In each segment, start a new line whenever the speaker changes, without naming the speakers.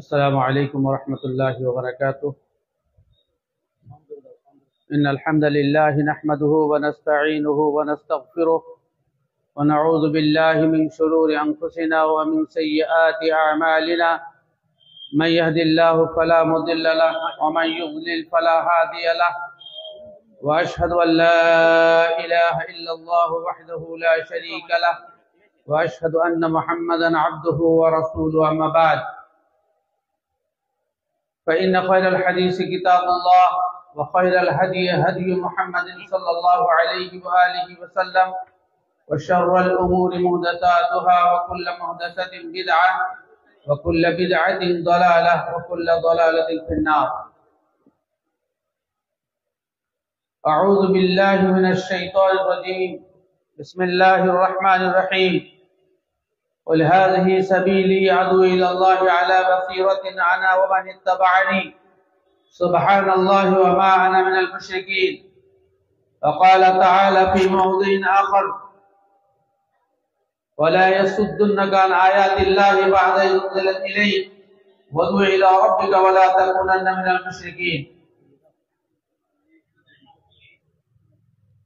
السلام عليكم ورحمة الله وبركاته. إن الحمد لله نحمده ونستعينه ونستغفره ونعوذ بالله من شرور أنفسنا ومن سيئات أعمالنا. من يهد الله فلا مضل له ومن يضلل فلا هادي له. وأشهد أن لا إله إلا الله وحده لا شريك له وأشهد أن محمدا عبده ورسوله. أما بعد، فإن خير الحديث كتاب الله وخير الهدي هدي محمد صلى الله عليه وآله وسلم وشر الأمور محدثاتها وكل محدثة بدعة وكل بدعة ضلالة وكل ضلالة في النار. أعوذ بالله من الشيطان الرجيم. بسم الله الرحمن الرحيم. قل هذه سبيلي أدعو إلى الله على بصيرة أنا ومن اتبعني سبحان الله وما أنا من المشركين. وقال تعالى في موضع آخر: ولا يصدنك عن آيات الله بعد إذ أنزلت إليك وادع إلى ربك ولا تكونن من المشركين.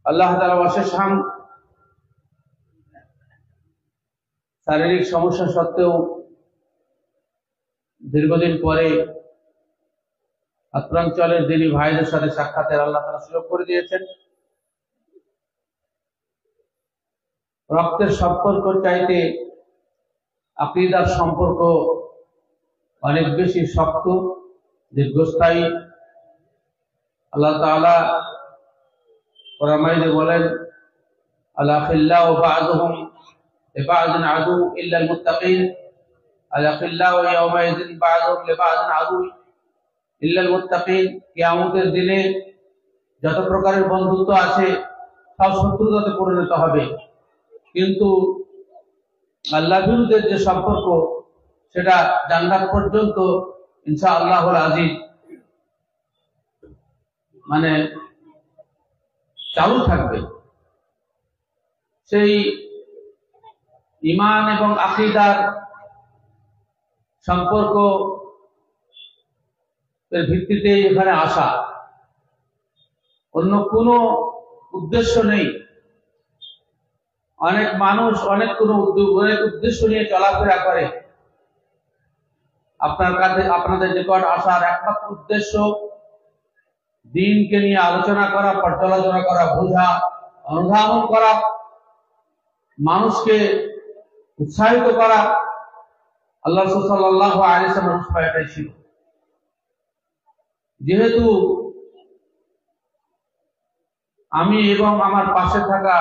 আল্লাহ তাআলা অশেষ হামদ। শারীরিক সমস্যা সত্ত্বেও দীর্ঘদিন পরে আত্রাঞ্চলের দিনী ভাইদের সাথে সাক্ষাতের আল্লাহ তাআলা সুযোগ করে দিয়েছেন। রক্তের সম্পর্ক চাইতে আকীদার সম্পর্ক অনেক বেশি শক্ত, দীর্ঘস্থায়ী। আল্লাহ তাআলা কোরআন মাজিদে বলেন: আল-আখিল্লাউ বা'দুহুম লিবা'দিন আদু ইল্লাল মুত্তাকিন। আল-আখিল্লাউ ইয়াওমাইযিন বা'দুহুম লিবা'দিন আদু ইল্লাল মুত্তাকিন। কিয়ামতের দিনে যত প্রকারের বন্ধুত্ব আছে সব শত্রুতাতে পরিণত হবে, কিন্তু আল্লাহ বিরুদ্ধে যে সম্পর্ক সেটা জান্নাত পর্যন্ত ইনশাআল্লাহুল আজিজ মানে চালু থাকবে। সেই ঈমান এবং আকীদার সম্পর্ক এর ভিত্তিতে এখানে আসা, অন্য কোনো উদ্দেশ্য নেই। অনেক মানুষ অনেক উদ্দেশ্য নিয়ে চলাফেরা করে। আপনাদের নিকট আসার একমাত্র উদ্দেশ্য দ্বীনকে নিয়ে আলোচনা করা, পর্যালোচনা করা, বোঝা, অনুধাবন করা, মানুষকে উৎসাহিত করা। আল্লাহ রাসূল সাল্লাল্লাহু আলাইহি ওয়াসাল্লাম এটাই ছিল। যেহেতু আমি এবং আমার পাশে থাকা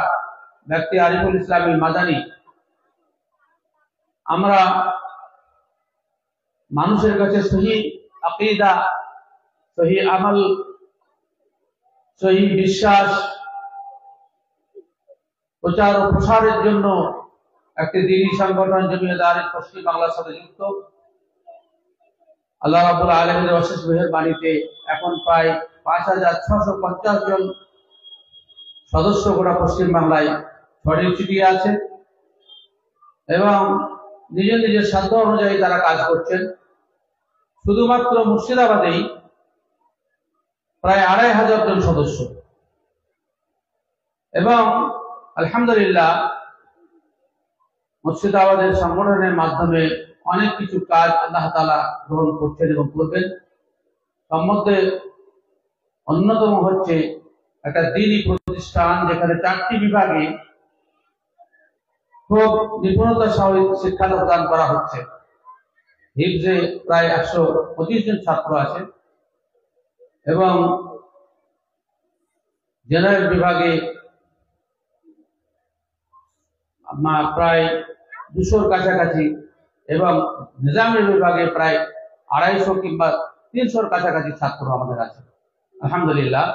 ব্যক্তি আরিফুল ইসলাম মাদানী, আমরা মানুষের কাছে সহি আকীদা, সহি আমল, সহি বিশ্বাস প্রচার ও প্রসারের জন্য একটি দ্বীনী সংগঠন জমিয়ত আহলে পশ্চিম বাংলার সাথে যুক্ত। আল্লাহ রাব্বুল আলামিনের অশেষ মেহেরবানিতে এখন প্রায় ৫,৬৫০ জন সদস্য গোটা পশ্চিম বাংলায় ছড়িয়ে ছিটিয়ে আছে এবং নিজের নিজের সাধ্য অনুযায়ী তারা কাজ করছেন। শুধুমাত্র মুর্শিদাবাদেই প্রায় ২৫০০ জন সদস্য এবং আলহামদুলিল্লাহ মুর্শিদাবাদের সংগঠনের মাধ্যমে অনেক কিছু কাজ আল্লাহ তাআলা গ্রহণ করছেন এবং করবেন। তার মধ্যে অন্যতম হচ্ছে একটা দ্বীনী প্রতিষ্ঠান, যেখানে ৪টি বিভাগে খুব নিপুণতার সহিত শিক্ষা প্রদান করা হচ্ছে। হিফজে প্রায় ১২৫ জন ছাত্র আছে এবং জেনারেল বিভাগে প্রায় ২০০-র কাছাকাছি এবং নিজামের বিভাগে প্রায় ২৫০ কিংবা ৩০০-র কাছাকাছি ছাত্র আমাদের আছে। আলহামদুলিল্লাহ,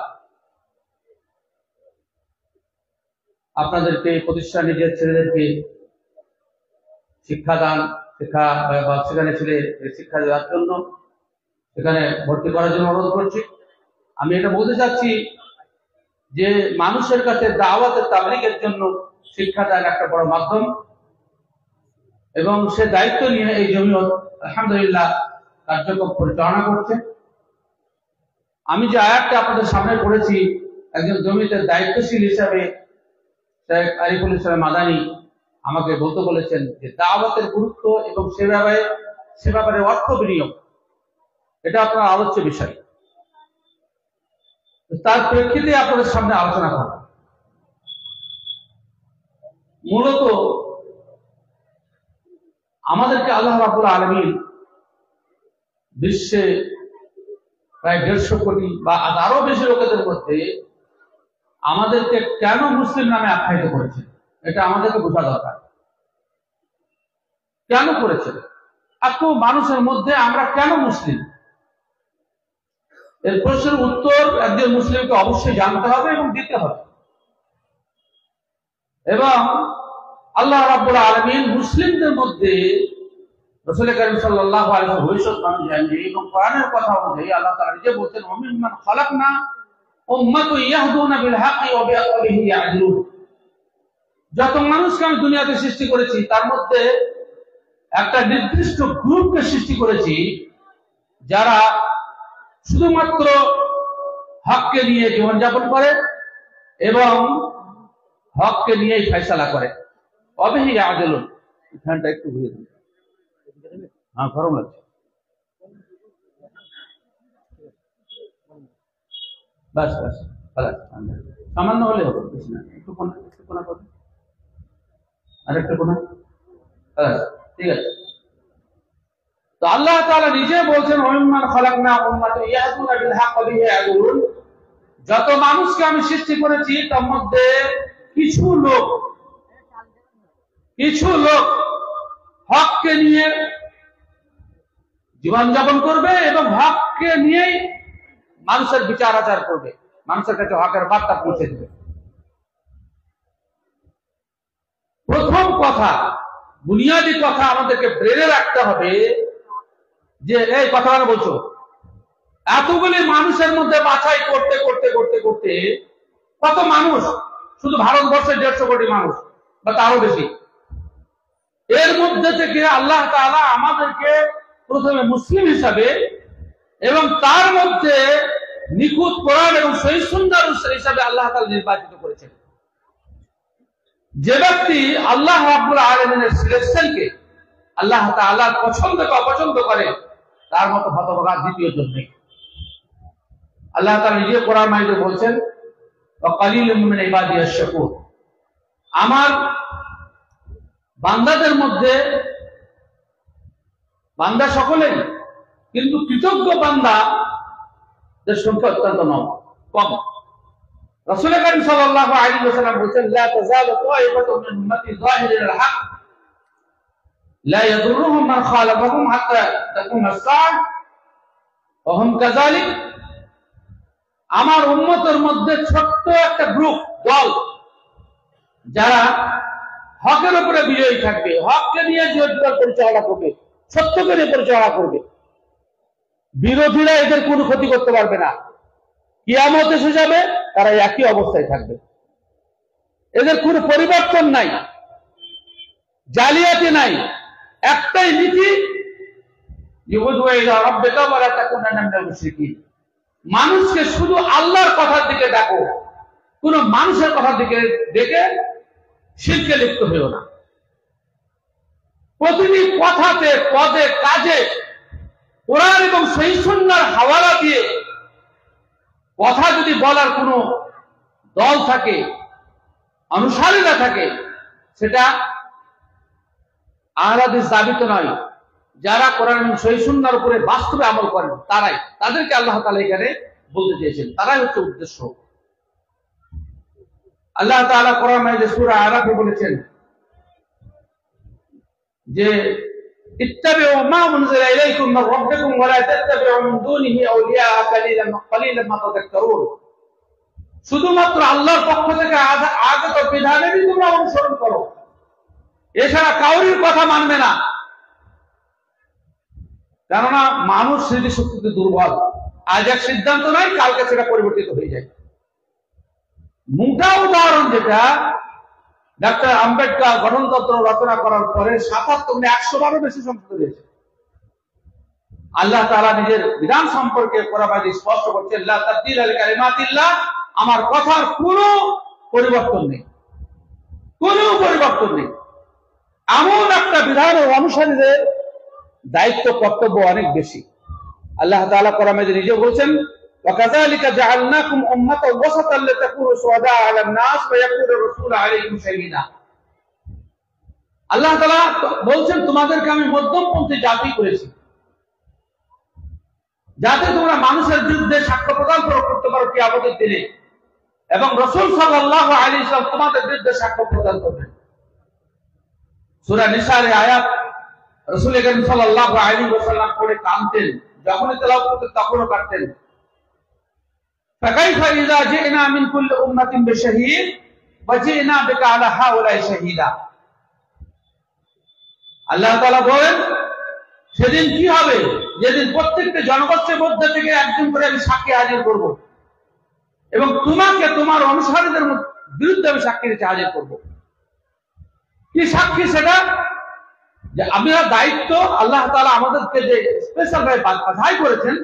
আপনাদেরকে প্রতিষ্ঠান নিজের ছেলেদেরকে সেখানে শিক্ষা দেওয়ার জন্য, সেখানে ভর্তি করার জন্য অনুরোধ করছি। আমি এটা বলতে চাচ্ছি যে মানুষের কাছে দাওয়াতের তাবলীগের জন্য শিক্ষাদান একটা বড় মাধ্যম এবং সে দায়িত্ব নিয়ে এই জমিয়ত আলহামদুলিল্লাহ কার্যক্রম পরিচালনা করছে। আমি যে আয়াতটা আপনাদের সামনে পড়েছি, একজন জমিতে দায়িত্বশীল হিসাবে শেখ আরিফুল ইসলাম মাদানী আমাকে বলতে বলেছেন যে দাওয়াতের গুরুত্ব এবং সে ব্যাপারে অর্থ বিনিয়োগ এটা আপনার আলোচ্য বিষয়। তার প্রেক্ষিতে আপনাদের সামনে আলোচনা করব। মূলত আমাদেরকে আল্লাহ রাব্বুল আলামিন বিশ্বে প্রায় 150 কোটি বা আরো বেশি লোকেদের মধ্যে আমাদেরকে কেন মুসলিম নামে আখ্যায়িত করেছে, এটা আমাদেরকে বোঝা দরকার। কেন করেছে? এত মানুষের মধ্যে আমরা কেন মুসলিম? এর প্রশ্নের উত্তর একজন মুসলিমকে অবশ্যই জানতে হবে এবং দিতে হবে। এবং আল্লাহ রাব্বুল আলামিন মুসলিমদের মধ্যে রাসূল কারীম সাল্লাল্লাহু আলাইহি ওয়াসাল্লাম ভবিষ্যৎ বাণী জানিয়ে এবং কোরআনের কথা অনুযায়ী আল্লাহ তাআলা নিজে বলছেন, ওমিম্মান খালাকনা উম্মাতুন ইয়াহদুনা বিল হাক্কি ওয়া বিআকলিহি ইয়া'দিলুন। যত মানুষকে আমি দুনিয়াতে সৃষ্টি করেছি তার মধ্যে একটা নির্দিষ্ট গ্রুপকে সৃষ্টি করেছি যারা শুধুমাত্র হককে নিয়ে জীবনযাপন করে এবং হককে নিয়েই ফয়সালা করে। অবিহি ইয়া'দিলুন। ফ্যানটা একটু ঘুরিয়ে দিন। হ্যাঁ, গরম লাগছে। বাস বাস, সামান্য হলে হবে, বেশি না। একটু কোনা করুন, আর একটু কোনা। ঠিক আছে। তো আল্লাহ তাআলা নিজে বলছেন, ওমিম্মান খালাকনা উম্মাতান ইয়াহদুনা বিল হাক্কি ওয়া বিহি ইয়া'দিলুন। যত মানুষকে আমি সৃষ্টি করেছি তার মধ্যে কিছু লোক হককে নিয়ে জীবনযাপন করবে এবং হককে নিয়েই মানুষের বিচার আচার করবে, মানুষের কাছে হকের বার্তা পৌঁছে দেবে। প্রথম কথা, বুনিয়াদী কথা আমাদেরকে ব্রেনে রাখতে হবে যে এই কথাটা বলছো, এতগুলি মানুষের মধ্যে বাছাই করতে করতে করতে করতে কত মানুষ, শুধু ভারতবর্ষের 150 কোটি মানুষ বা তারও বেশি, এর মধ্যে থেকে আল্লাহ তাআলা আমাদেরকে প্রথমে মুসলিম হিসাবে এবং তার মধ্যে নিখুঁত কোরআন এবং সহিহ সুন্নাহ হিসাবে আল্লাহ তাআলা নির্বাচিত করেছেন। যে ব্যক্তি আল্লাহ রাব্বুল আলামিনের সিলেকশনকে আল্লাহ তাআলা পছন্দকে অপছন্দ করে তার মতো হতভাগা দ্বিতীয় জন নেই। আল্লাহ তাআলা নিজে কোরআন মাজিদে বলছেন, ওয়া কালিলুম মিন ইবাদিয়াশ শাকুর। আমার বান্দাদের মধ্যে, বান্দা সকলেই, কিন্তু কৃতজ্ঞ বান্দাদের সংখ্যা অত্যন্ত কম। রাসূল কারীম সাল্লাল্লাহু আলাইহি ওয়াসাল্লাম বলেছেন, লা তাযালু তায়িফাতুন মিন উম্মতি যাহিরিল হক লা ইয়াদুররুহুম মান খালাফাহুম হাত্তা তাকুম আস-সাআহ ওয়া হুম কাযালিক। আমার উম্মতের মধ্যে ছোট্ট একটা গ্রুপ, দল, যারা হকের উপরে বিজয়ী থাকবে, হককে নিয়ে জীবন পরিচালনা করবে, সত্যকে নিয়ে পরিচালনা করবে, বিরোধীরা এদের কোনো ক্ষতি করতে পারবে না। কিয়ামত এসে যাবে, তারা একই অবস্থায় থাকবে, এদের কোনো পরিবর্তন নাই, জালিয়াতি নাই, একটাই নীতি, ইউদু ইলা রাব্বিকা ওয়া লা তাকুনান্না মিনাল মুশরিকিন। মানুষকে শুধু আল্লাহর কথার দিকে ডাকো, কোন মানুষের কথার দিকে ডেকে শিরকে লিপ্ত হইও না। প্রতিটি কথাতে, পদে, কাজে কোরআন এবং সহিহ সুন্নাহর হাওয়ালা দিয়ে কথা যদি বলার কোনো দল থাকে, অনুসারীরা থাকে, সেটা আহলে হাদিস দাবিত নয়। যারা কোরআন এবং সহিহ সুন্নাহর উপরে বাস্তবে আমল করেন তারাই, তাদেরকে আল্লাহ তাআলা এখানে বলতে চেয়েছেন, তারাই হচ্ছে উদ্দেশ্য। আল্লাহ তাআলা কোরআন মাজিদে সূরা আরাফে বলেছেন যে ইত্তাবিউ মা উনজিলা ইলাইকুম মির রাব্বিকুম ওয়া লা তাত্তাবিউ মিন দুনিহি আউলিয়া কালিলান মা তাযাক্কারুন। শুধুমাত্র আল্লাহর পক্ষ থেকে আগত বিধানেরই তোমরা অনুসরণ করো, এছাড়া কাউরির কথা মানবে না। কেননা মানুষ স্মৃতিশক্তিতে দুর্বল, আজ এক সিদ্ধান্ত নয়, কালকে সেটা পরিবর্তিত হয়ে যায়। মোটা উদাহরণ যেটা, ডাক্তার আম্বেদকর গঠনতন্ত্র রচনা করার পরে ৭৭ 100 বারও বেশি সংশোধন হয়েছে। আল্লাহ তাআলা নিজের বিধান সম্পর্কে কোরআনে স্পষ্ট করছেন, লা তাবদীলা লিকালিমাতিল্লাহ, আমার কথার কোনো পরিবর্তন নেই, কোনো পরিবর্তন নেই। এমন একটা বিধানের অনুসারীদের দায়িত্ব কর্তব্য অনেক বেশি। আল্লাহ তাআলা কোরআনে নিজে বলেছেন, ওয়াকাযালিকা জাআলনাকুম উম্মাতান ওয়াসাতান লিতাকুনু শুহাদা আলান নাস ওয়া ইয়াকুনা রাসূলু আলাইকুম শাহীদা। আল্লাহ তাআলা বলছেন, তোমাদেরকে আমি মধ্যমপন্থী জাতি করেছি, যাতে তোমরা মানুষের বিরুদ্ধে সাক্ষ্য প্রদান করতে পারো কিয়ামতের দিনে, এবং রাসূল সাল্লাল্লাহু আলাইহি ওয়াসাল্লাম তোমাদের বিরুদ্ধে সাক্ষ্য প্রদান করবেন। সূরা নিসার আয়াত রাসূল করিম সাল্লাল্লাহু আলাইহি ওয়াসাল্লাম পড়ে কাঁদতেন, যখনই তেলাওয়াত করতেন তখনও কাঁদতেন। ফাকাইফা ইযা জি'না মিন কুল্লি উম্মাতিন বিশাহীদ ওয়া জি'না বিকা আলা হাউলাই শাহীদা। আল্লাহ তাআলা বলেন, সেদিন কি হবে, যেদিন প্রত্যেকটা জনগোষ্ঠীর মধ্যে থেকে একজন করে আমি সাক্ষী হাজির করব, এবং তোমাকে তোমার অনুসারীদের বিরুদ্ধে আমি সাক্ষী দিতে হাজির করব। কি সাক্ষী সেটা? যে আমরা দায়িত্ব, আল্লাহ তাআলা আমাদেরকে যে স্পেশাল ভাবে বাছাই করেছেন,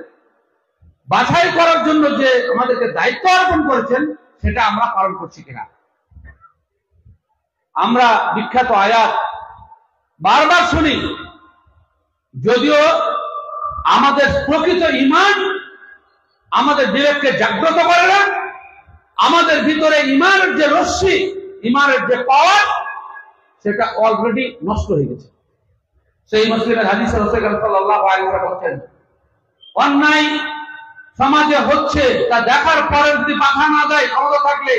বাছাই করার জন্য যে আমাদেরকে দায়িত্ব অর্পণ করেছেন, সেটা আমরা পালন করছি কিনা। আমরা বিখ্যাত আয়াত বারবার শুনি, যদিও আমাদের প্রকৃত ঈমান আমাদের বিবেককে জাগ্রত করে না, আমাদের ভিতরে ঈমানের যে রশ্মি, ঈমানের যে পাওয়ার, সেটা অলরেডি নষ্ট হয়ে গেছে। সেই মুসলিমের হাদিসে রাসূল সাল্লাল্লাহু আলাইহি ওয়াসাল্লাম বলেছেন, অন্যায় সমাজে হচ্ছে তা দেখার পরে যদি বাধা না দেয় ক্ষমতা থাকলে,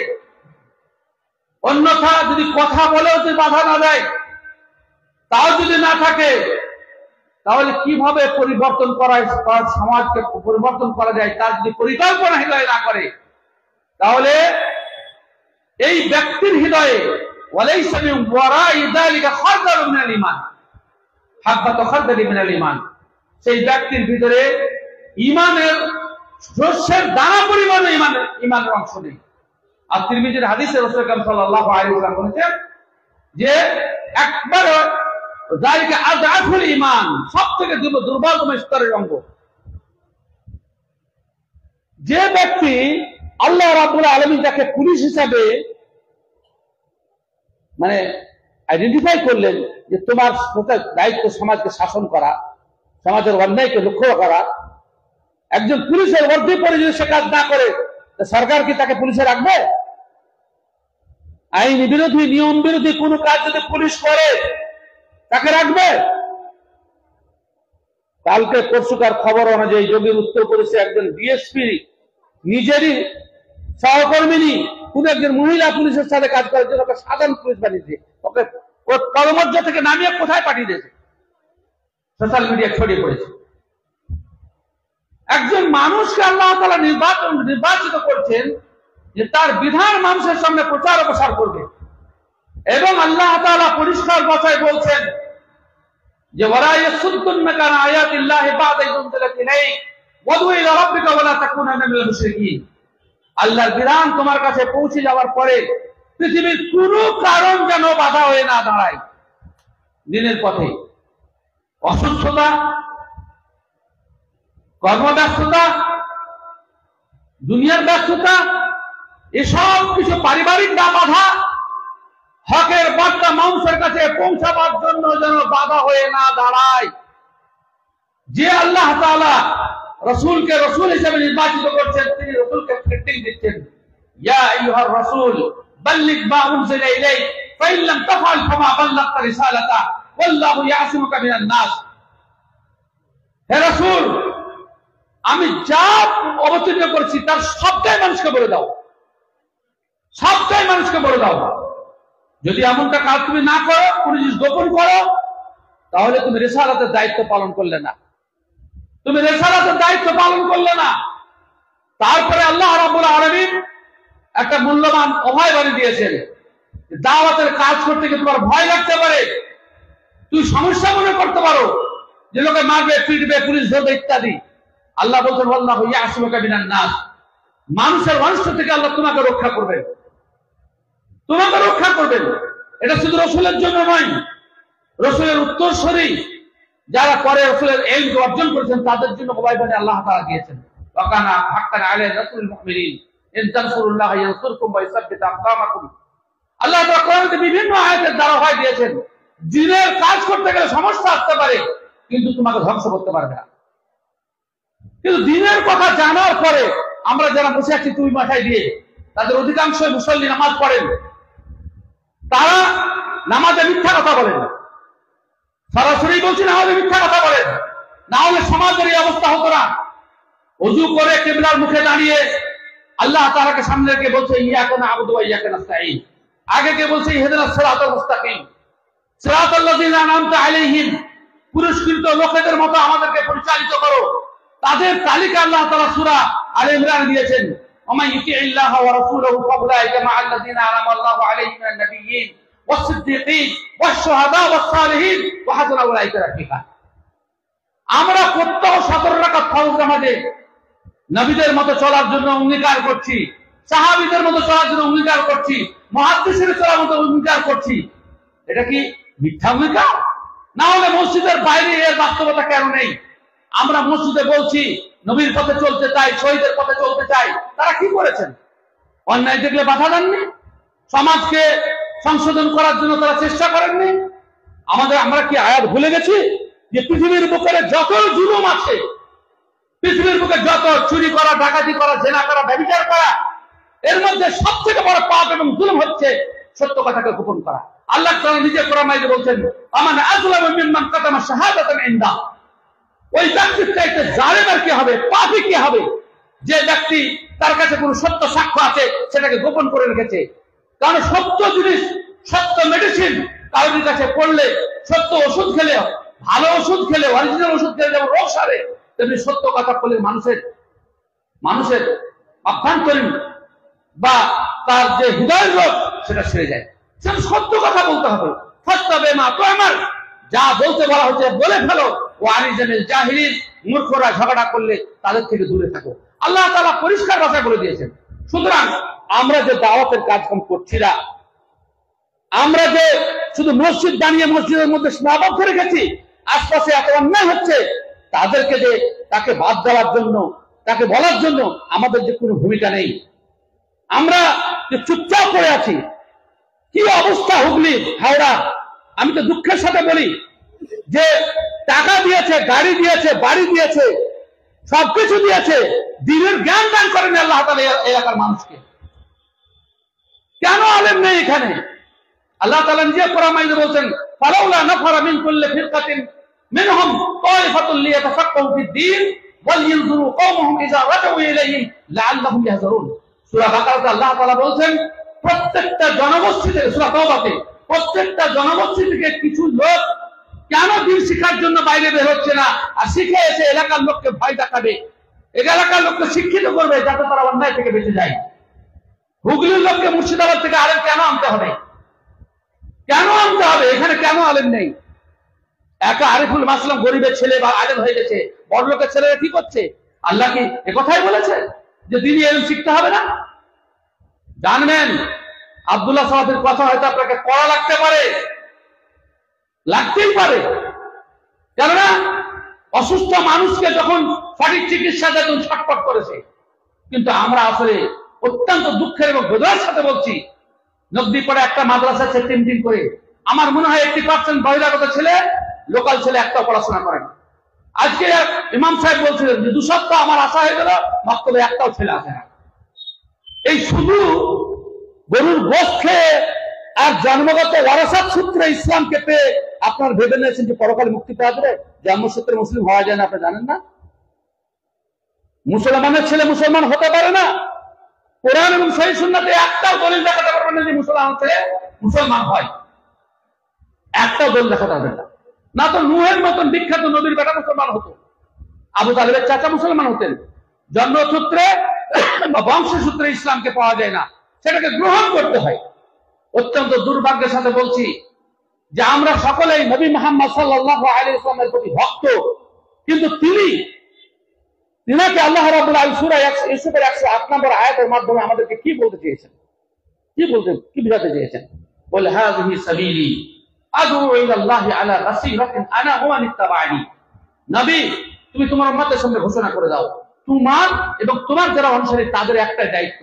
অন্যথা যদি কথা বলেও যদি বাধা না দেয়, তাও যদি না থাকে, তাহলে কিভাবে পরিবর্তন করা, সমাজকে পরিবর্তন করা যায়, তার যদি পরিকল্পনা হৃদয়ে না করে, তাহলে এই ব্যক্তির হৃদয়ে ওয়ালাইসা মিন ওয়ারাই যালিকা খারদালুম মিনাল ঈমান, হাব্বাতু খারদালিন মিনাল ঈমান, সেই ব্যক্তির ভিতরে ঈমানের শস্যের দানা পরিমাণ ঈমানের অংশ নেই। আর তিরমিজির হাদিসে রাসূল সাল্লাল্লাহু আলাইহি ওয়াসাল্লাম বলেছেন যে একবার যালিকা আযআফুল ঈমান, সবথেকে দুর্বলতম স্তরের অঙ্গ। যে ব্যক্তি আল্লাহ রাব্বুল আলামিন যাকে পুলিশ হিসাবে মানে আইডেন্টিফাই করলেন যে তোমার দায়িত্ব সমাজকে শাসন করা, সমাজের অন্যায়কে লক্ষ্য করা, একজন পুলিশের বর্দি পরে যদি সে কাজ না করে, সরকার কি তাকে পুলিশে রাখবে? আইন বিরোধী, নিয়ম বিরোধী কোন কাজ যদি পুলিশ করে, তাকে রাখবে? কালকে পরশুকার খবর অনুযায়ী যোগীর উত্তরপ্রদেশে একজন ডিএসপি নিজেরই সহকর্মিনী কোন একজন মহিলা পুলিশের সাথে কাজ করার জন্য ওকে সাধারণ পুলিশ বানিয়েছে, ওকে পদমর্যাদা থেকে নামিয়ে কোথায় পাঠিয়ে দিয়েছে, সোশ্যাল মিডিয়া ছড়িয়ে পড়েছে। একজন মানুষকে আল্লাহ তাআলা নির্বাচিত করছেন যে তার বিধান মানুষের সামনে প্রচার প্রসার করবে, এবং আল্লাহ তাআলা পরিষ্কার ভাষায় বলছেন যে ওয়ালা ইয়াসুদ্দুন্নাকা আন আয়াতিল্লাহি বা'দা ইয উনজিলাত ইলাইক ওয়াদউ ইলা রাব্বিকা ওয়ালা তাকুনান্না মিনাল মুশরিকিন। আল্লাহর বিধান তোমার কাছে পৌঁছে যাওয়ার পরে পৃথিবীর কোনো কারণ যেন বাধা হয়ে না দাঁড়ায় দিনের পথে। অসুস্থতা, কর্মব্যস্ততা, দুনিয়ার ব্যস্ততা, এসব কিছু পারিবারিক না বাধা হকের বার্তা মানুষের কাছে পৌঁছাবার জন্য যেন বাধা হয়ে না দাঁড়ায়। যে আল্লাহ তাআলা রাসূলকে রাসূল হিসেবে নির্বাচিত করছেন, তিনি রাসূলকে থ্রেটিং দিচ্ছেন, ইয়া আইয়ুহার রাসূল বাল্লিগ মা উনজিলা ইলাইক ফাইন লাম তাফআল ফামা বাল্লাগতা রিসালাতা ওয়াল্লাহু ইয়াসিমুকা মিনান নাস। হে রাসূল, আমি যা অবতীর্ণ করেছি তার সবটাই মানুষকে বলে দাও, সবটাই মানুষকে বলে দাও। যদি এমনটা কাজ তুমি না করো, কোনো জিনিস গোপন করো, তাহলে তুমি রিসালাতের দায়িত্ব পালন করলে না, তুমি রিসালাতের দায়িত্ব পালন করলে না। তারপরে আল্লাহ রাব্বুল আলামিন একটা মূল্যবান অভয় বাণী দিয়েছেন, দাওয়াতের কাজ করতে গিয়ে তোমার ভয় লাগতে পারে, তুই সমস্যা মনে করতে পারো যে লোকে মারবে, পিটবে, পুলিশ ধরবে ইত্যাদি। আল্লাহ বলছেন আল্লাহু ইয়াসিমুকা মিনান নাস, মানুষের অনিষ্ট থেকে আল্লাহ তোমাকে রক্ষা করবেন, তোমাকে রক্ষা করবেন। এটা শুধু রাসূলের জন্য নয়, রাসূলের উত্তরসূরি যারা পরে রাসূলের ইলম অর্জন করেছেন তাদের জন্য ময়দানে আল্লাহ তাআলা দিয়েছেন ওয়াকানা হাক্কান আলাইহি রাসূলুল মুমিনিন ইন তানসুরুল্লাহ ইয়ানসুরকুম ওয়া ইসাব্বিত আকদামাকুম। আল্লাহ তাআলা কোরআনে বিভিন্ন আয়াতের দ্বারা হয় দিয়েছেন জিনের কাজ করতে গেলে সমস্যা আসতে পারে কিন্তু তোমাকে ধ্বংস করতে পারবে না। কিন্তু দিনের কথা জানার পরে আমরা যারা বসে আছি তুই মাথায় দিয়ে তাদের অধিকাংশ মুসল্লি নামাজ পড়েন, তারা নামাজে মিথ্যা কথা বলেন, সরাসরি বলছি নামাজে মিথ্যা কথা বলেন, না হলে সমাজের এই অবস্থা হতো না। ওযু করে কিবলার মুখে দাঁড়িয়ে আল্লাহ তাআলাকে সামনে রেখে বলছে ইয়াকা না'বুদু ওয়া ইয়াকা নাস্তাঈন, আগে কে বলছে ইহদিনাস সিরাতাল মুস্তাকিম সিরাতাল লাযিনা আন'আমতা আলাইহিম, পুরস্কৃত লোকেদের মতো আমাদেরকে পরিচালিত করো। তাদের তালিকা আল্লাহ তাআলা সূরা আলে ইমরান দিয়েছেন ওমান ইউতিইল্লাহ ওয়া রাসূলহু ফাউলাইকা মা'আল্লাযিনা আন'আমা আল্লাহু আলাইহিম মিনান নাবিয়্যিন ওয়াস-সিদ্দীকিন ওয়াশ-শুহাদা ওয়াস-সালিহিন ওয়া হাসানা উলাইকা রাফিকা। আমরা প্রত্যহ 17 রাকাত ফরজ নামাজে নবীদের মতো চলার জন্য অঙ্গীকার করছি, সাহাবীদের মতো চলার জন্য অঙ্গীকার করছি, মুহাদ্দিসের চলার মতো অঙ্গীকার করছি। এটা কি মিথ্যা অঙ্গীকার? না হলে মসজিদের বাইরে এর বাস্তবতা কেন নেই? আমরা মসজিদে বলছি নবীর পথে চলতে চাই, শহীদের পথে চলতে চাই, তারা কি করেছেন? অন্যায় দেখলে বাধা দেননি, সমাজকে সংশোধন করার জন্য তারা চেষ্টা করেননি। আমরা কি আয়াত ভুলে গেছি যে পৃথিবীর বুকে যত জুলুম আছে, পৃথিবীর বুকে যত চুরি করা, ডাকাতি করা, জেনা করা, ব্যভিচার করা, এর মধ্যে সবথেকে বড় পাপ এবং জুলুম হচ্ছে সত্য কথাকে গোপন করা। আল্লাহ তাআলা নিজে কোরআনে বলছেন আমান আযলামু মিম্মান কাতামা শাহাদাতান ইনদা, ওই ব্যক্তির চাইতে জালেম আর কি হবে, পাপী কি হবে যে ব্যক্তি তার কাছে কোনো সত্য সাক্ষ্য আছে সেটাকে গোপন করে রেখেছে। কারণ সত্য জিনিস, সত্য মেডিসিন কারোর কাছে পড়লে, সত্য ওষুধ খেলে, ভালো ওষুধ খেলে, অরিজিনাল ওষুধ খেলে যেমন রোগ সারে, তেমনি সত্য কথা বললে মানুষের অভ্যন্তরীণ বা তার যে হৃদয়ের রোগ সেটা সেরে যায়। সেটা সত্য কথা বলতে হবে। ফাস্তাবিমা তু'মার, যা বলতে বলা হচ্ছে বলে ফেলো। ওয়া আনিজামিল জাহিলিন, মূর্খরা ঝগড়া করলে তাদের থেকে দূরে থাকো। আল্লাহ তাআলা পরিষ্কার ভাষা বলে দিয়েছেন। সুতরাং আমরা যে দাওয়াতের কাজকর্ম করছি না, আমরা যে শুধু মসজিদ বানিয়ে মসজিদের মধ্যে সীমাবদ্ধ রেখেছি, আশপাশে এত অন্যায় হচ্ছে, তাদেরকে যে তাকে বাদ দেওয়ার জন্য, তাকে বলার জন্য আমাদের যে কোনো ভূমিকা নেই। আমরা যে চুপচাপ করে আছি। কি অবস্থা হুগলি, হাওড়া! আমি তো দুঃখের সাথে বলি যে টাকা দিয়েছে, গাড়ি দিয়েছে, বাড়ি দিয়েছে, সবকিছু দিয়েছে, দিনের জ্ঞান দান করেন আল্লাহ তাআলা এলাকার মানুষকে। কেন আলেম নেই এখানে? আল্লাহ তাআলা নিজে কোরআনে বলছেন ফালাউলা নাফারা মিন কুল্লি ফিরকাতিন মিনহুম তায়ফাতুল লিয়াতাফাক্কাহু ফিদ-দীন ওয়াল ইয়ানজুরু কওমাহুম ইযা রাজাউ ইলাইহিম লাআল্লাহুম ইয়াহজারুন। সূরা বাকারাতে আল্লাহ তাআলা বলছেন প্রত্যেকটা জনগোষ্ঠী থেকে, সূরা তাওবাতে প্রত্যেকটা জনগোষ্ঠী থেকে কিছু লোক কেন দিন শিক্ষার জন্য বাইরে বের হচ্ছে না, আর শিখে এসে এলাকার লোককে ভয় দেখাবে, এলাকার লোককে শিক্ষিত করবে যাতে তারা অন্যায় থেকে বেঁচে যায়। হুগলির লোককে মুর্শিদাবাদ থেকে আলেম কেন আনতে হবে? কেন আনতে হবে? এখানে কেন আলেম নেই? একা আরিফুল মাসলাম গরিবের ছেলে বা আলেম হয়ে গেছে, বড় লোকের ছেলেরা কি করছে? আল্লাহ কি একথাই বলেছে যে দিনই এলম শিখতে হবে না? জানবেন আব্দুল্লাহ সাহাবের কথা হয়তো আপনাকে পড়া লাগতে পারে, লাগতেই পারে, কেননা অসুস্থ মানুষকে যখন সঠিক চিকিৎসা দেয় তখন ছটফট করেছে। কিন্তু আমরা আসলে অত্যন্ত দুঃখের এবং বেদনার সাথে বলছি, নগদীপাড়ে একটা মাদ্রাসা আছে 3 দিন করে, আমার মনে হয় 80% বহিরাগত ছেলে, লোকাল ছেলে একটাও পড়াশোনা করে না। আজকে ইমাম সাহেব বলছিলেন যে 2 সপ্তাহ আমার আশা হয়ে গেল, মাত্র একটাও ছেলে আসে না। এই শুধু গরুর গোশত খেয়ে আর জন্মগত ওয়ারাসাত সূত্রে ইসলামকে পেয়ে আপনার ভেবে নিয়েছেন যে পরকালে মুক্তি পাওয়া যাবে, জন্মসূত্রে মুসলিম হওয়া যায় না, আপনি জানেন না? মুসলমানের ছেলে মুসলমান হতে পারে না। কোরআন এবং সহিহ সুন্নাতে একটাও দলিল দেখাতে পারবেন না যে মুসলমান ছেলে মুসলমান হয়, একটাও দলিল দেখাতে পারবেন না। না তো নূহের মতন বিখ্যাত নবীর বেটা মুসলমান হতো, আবু তালেবের চাচা মুসলমান হতেন। জন্মসূত্রে বা বংশসূত্রে ইসলামকে পাওয়া যায় না, সেটাকে গ্রহণ করতে হয়। অত্যন্ত দুর্ভাগ্যের সাথে বলছি যে আমরা সকলেই নবী মুহাম্মদ সাল্লাল্লাহু আলাইহি ওয়াসাল্লামের প্রতি ভক্ত, কিন্তু তিনাকে আল্লাহ রাব্বুল আলামিন সূরা ইউসুফের 108 নম্বর আয়াতের মাধ্যমে আমাদেরকে কি বলতে চেয়েছেন, কি বোঝাতে চেয়েছেন? বলে হাযিহি সাবিলি আদউ ইলাল্লাহি আলা বাসীরাতিন আনা ওয়া মান ইত্তাবা'নি। নবী, তুমি তোমার উম্মতের সামনে ঘোষণা করে দাও, তোমার এবং তোমার যারা অনুসারী তাদের একটাই দায়িত্ব,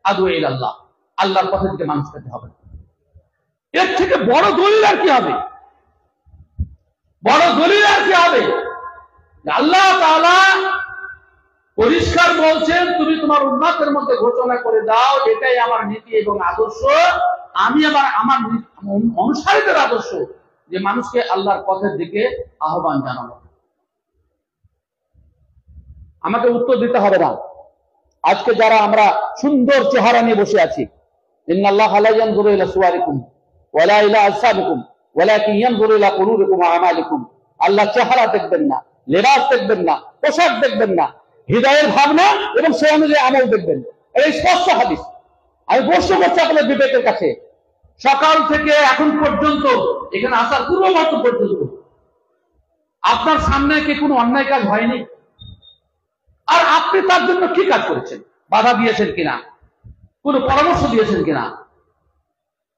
আদউ ইলাল্লাহ, আল্লাহর পথের দিকে মানুষ যেতে হবে। এর থেকে বড় দলিল আর কি হবে? বড় দলিল আর কি হবে? আল্লাহ তাআলা পরিষ্কার বলছেন, তুমি তোমার উম্মতের মধ্যে ঘোষণা করে দাও, এটাই আমার নীতি এবং আদর্শ, আমি আমার অনুসারীদের আদর্শ, যে মানুষকে আল্লাহর পথের দিকে আহ্বান জানানো। আমাকে উত্তর দিতে হবে না। আজকে যারা আমরা সুন্দর চেহারা নিয়ে বসে আছি, ইন্নাল্লাহা লা ইয়ানজুরু ইলা সুওয়ারিকুম ওয়ালা ইলা আজসাবিকুম ওয়ালাকিন ইয়ানজুরু ইলা কুলুবিকুম ওয়া আমালিকুম। আল্লাহ চেহারা দেখবেন না, লেবাস দেখবেন না, পোশাক দেখবেন না, হৃদয়ের ভাবনা এবং সে অনুযায়ী আমল দেখবেন। এই স্পষ্ট হাদিস। আমি প্রশ্ন করছি আপনাদের বিবেকের কাছে, সকাল থেকে এখন পর্যন্ত, এখানে আসার পূর্ব মুহূর্ত পর্যন্ত আপনার সামনে কি কোনো অন্যায় কাজ হয়নি? আর আপনি তার জন্য কি কাজ করেছেন? বাধা দিয়েছেন কিনা, কোনো পরামর্শ দিয়েছেন কিনা?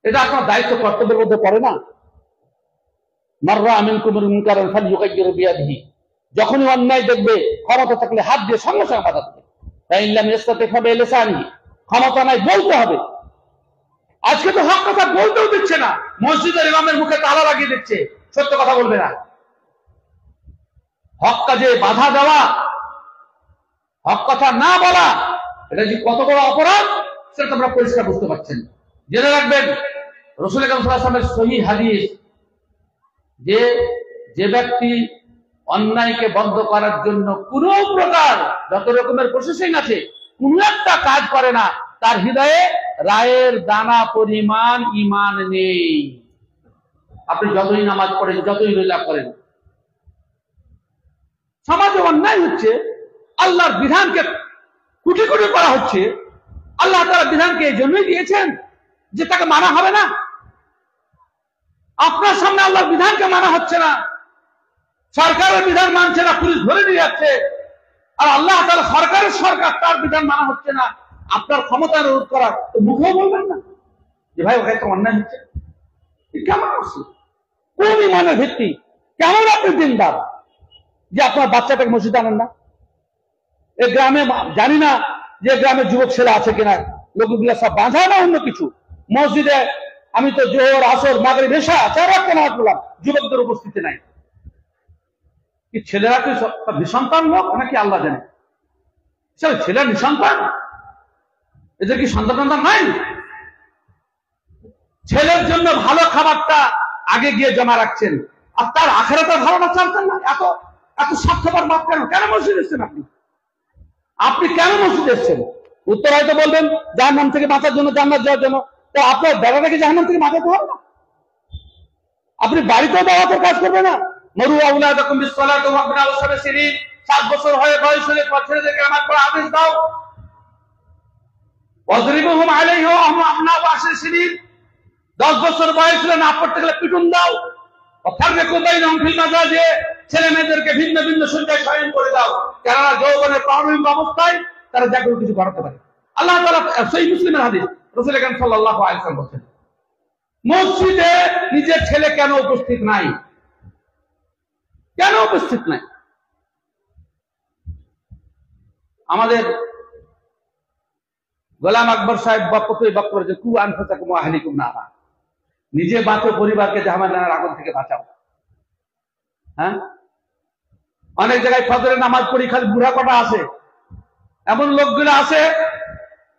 এটা আপনার দায়িত্ব কর্তব্যের মধ্যে পড়ে না? মাররা মিনকুম মুনকারান ফালইউগাইয়িরু বিয়াদিহি, যখনই অন্যায় দেখবে ক্ষমতা থাকলে হাত দিয়ে সঙ্গে সঙ্গে বাধা দেবে। ফাইন লাম ইয়াস্তাতি ফাবিলিসানিহি, ক্ষমতা নাই বলতে হবে। আজকে তো হক কথা বলতেও দিচ্ছে না, মসজিদের ইমামের মুখে তালা লাগিয়ে দিচ্ছে, সত্য কথা বলবে না। হক কাজে বাধা দেওয়া, হক কথা না বলা, এটা যে কত বড় অপরাধ সেটা তোমরা পরিষ্কার বুঝতে পারছেন। জেনে রাখবেন, রাসূল আকরাম সাল্লাল্লাহু আলাইহি ওয়াসাল্লামের সহিহ হাদিস, যে ব্যক্তি অন্যায়কে বন্ধ করার জন্য কোন প্রকার যত রকমের প্রসেসিং আছে কোন একটা কাজ করে না, তার হৃদয়ে রায়ের দানা পরিমাণ ঈমান নেই। আপনি যতই নামাজ পড়েন, যতই রোজা করেন, সমাজে অন্যায় হচ্ছে, আল্লাহর বিধানকে কুটি কুটি করা হচ্ছে। আল্লাহ তাআলা বিধানকে এই জন্যই দিয়েছেন যে তাকে মানা হবে না। আপনার সামনে আল্লাহর বিধানকে মানা হচ্ছে না, সরকারের বিধান মানছে না, পুলিশ ধরে নিয়ে যাচ্ছে, আর আল্লাহ তাআলা সরকারের সরকার, তার বিধান মানা হচ্ছে না। আপনার ক্ষমতার রোধ করার মুখেও বলবেন না যে ভাই ওখানে তো অন্যায় হচ্ছে। কেমন হচ্ছে? কোন ইমানের ভিত্তি? কেমন আপনি দিনদার যে আপনার বাচ্চাটাকে মসজিদে আনেন না? এই গ্রামে জানি না যে গ্রামে যুবক ছেলে আছে কিনা, লোকগুলা সব বাঁধা না অন্য কিছু। মসজিদে আমি তো জোহর, আসর, মাগরিব, এশা 4 ওয়াক্ত নামাজ পড়লাম, যুবকদের উপস্থিতি নাই। কি ছেলেরা কি নিঃসন্তান লোক নাকি আল্লাহ জানে? ছেলের নিঃসন্তান, এদের কি সন্তান নাই? ছেলের জন্য ভালো খাবারটা আগে গিয়ে জমা রাখছেন, আর তার আখিরাতের ভালোটা চাচ্ছেন না। এত এত স্বার্থপর বাপ কেন? কেন মসজিদ এসছেন আপনি? আপনি কেন মসজিদ এসছেন? উত্তর হয়তো বলবেন জাহান্নাম থেকে বাঁচার জন্য, জান্নাত যাওয়ার জন্য। তো আপনার বেড়াটাকে জাহান্নাম থেকে বাঁচাতে হবে না? আপনি বাড়িতেও দাওয়াতের কাজ করবেন না? মরু আওলাদাকুম বিসসালাতি ওয়া আবনাউ সাবঈ সিনিন, 7 বছর হয়ে বয়স হলে ছেলেদেরকে নামাজ পড়ার আদেশ দাও। ওয়াজরিবুহুম আলাইহি ওয়া হুম আবনাউ 10 সিনিন, 10 বছর বয়স হলে না পড়তে গেলে পিটুন দাও। ওয়াফাররিকু বাইনাহুম ফিল মাজাজি, ছেলে মেয়েদেরকে ভিন্ন ভিন্ন সংখ্যায় শয়ন করে দাও, কেননা যৌবনের প্রারম্ভিক অবস্থায় তারা যা কেউ কিছু করাতে পারে। আল্লাহ তাআলা সহিহ মুসলিমের হাদিস, রাসূল আকরাম সাল্লাল্লাহু আলাইহি ওয়াসাল্লাম বলেন, মসজিদে নিজের ছেলে কেন উপস্থিত নাই? কেন উপস্থিত নাই? আমাদের গোলাম আকবর সাহেব বক্তব্য করেছে, কু আনফুসাকুম ওয়া আহলিকুম নারা, নিজে বাঁচো, পরিবারকে জাহান্নামের আগুন থেকে বাঁচাও। হ্যাঁ, অনেক জায়গায় ফজরের নামাজ পড়ি, খালি বুড়া কটা আছে, এমন লোকগুলো আছে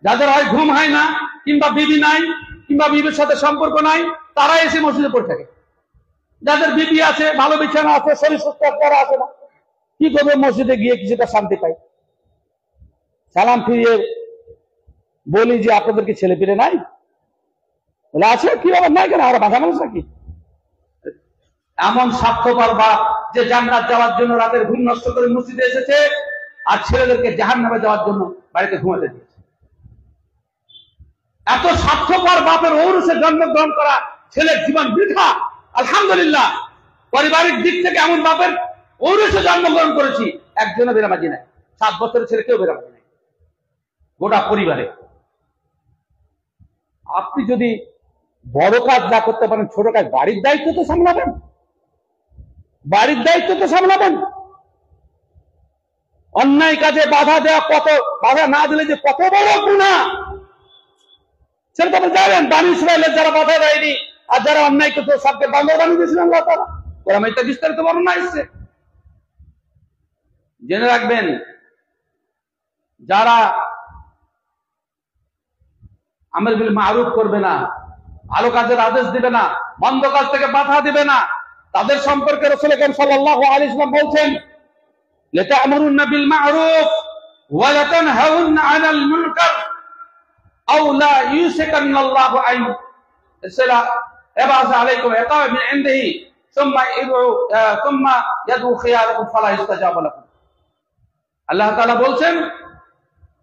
যাদের হয় ঘুম হয় না, কিংবা বিবি নাই, কিংবা বিবির সাথে সম্পর্ক নাই, তারা এসে মসজিদে পড়ে থাকে। যাদের বিবি আছে, ভালো বিছানা আছে, শরীর সুস্থ, পড়া আছে না, কি করবে? মসজিদে গিয়ে কিছুটা শান্তি পাই। সালাম ফিরিয়ে বলি যে আপনাদের কি ছেলে পিলে নাই? বলে আছে। কি ব্যাপার নাই কেন? আমরা বাধা মানুষ নাকি? এমন স্বার্থপর বাপ যে জান্নাত যাওয়ার জন্য রাতের ঘুম নষ্ট করে মসজিদে এসেছে, আর ছেলেদেরকে জাহান্নামে যাওয়ার জন্য বাড়িতে ঘুমাতে দিয়েছে। এত স্বার্থপর বাপের ঔরসে জন্মগ্রহণ করা ছেলের জীবন বৃথা। আলহামদুলিল্লাহ, পারিবারিক দিক থেকে এমন বাপের ঔরসে জন্মগ্রহণ করেছি, একজনও বেরামাজি নাই। 7 বছরের ছেলে কেউ বেরামাজি নাই, গোটা পরিবারে। আপনি যদি
বড় কাজ না করতে পারেন, ছোট কাজ, বাড়ির দায়িত্ব তো সামলাবেন, বাড়ির দায়িত্ব তো সামলাবেন। অন্যায় কাজে বাধা দেওয়া, কত বাধা না দিলে যে কত বড় গুনাহ, সেটা তো আপনি জানেন। বানি ইসরায়েলের যারা বাধা দেয়নি আর যারা অন্যায় করতো সবকে বাংলা বানিয়ে দিয়েছিলেন আল্লাহ তাআলা। কোরআনে এটা বিস্তারিত বর্ণনা এসেছে। জেনে রাখবেন, যারা আমর বিল মারুফ করবে না, ভালো কাজের আদেশ দিবে না, মন্দ কাজ থেকে বাধা দিবে না, তাদের সম্পর্কে রাসূল আকরাম সাল্লাল্লাহু আলাইহি ওয়াসাল্লাম বলছেন, লাতা'মুরুন্না বিল মারুফ ওয়া লাতানহাউন্না আনিল মুনকার আও লা ইউসিকান্নাল্লাহু আন ইয়াবআস আলাইকুম ইকাবা মিন ইনদিহি সুম্মা ইয়াদউ খিয়ারাকুম ফালা ইস্তাজাব লাকুম। আল্লাহ তাআলা বলছেন,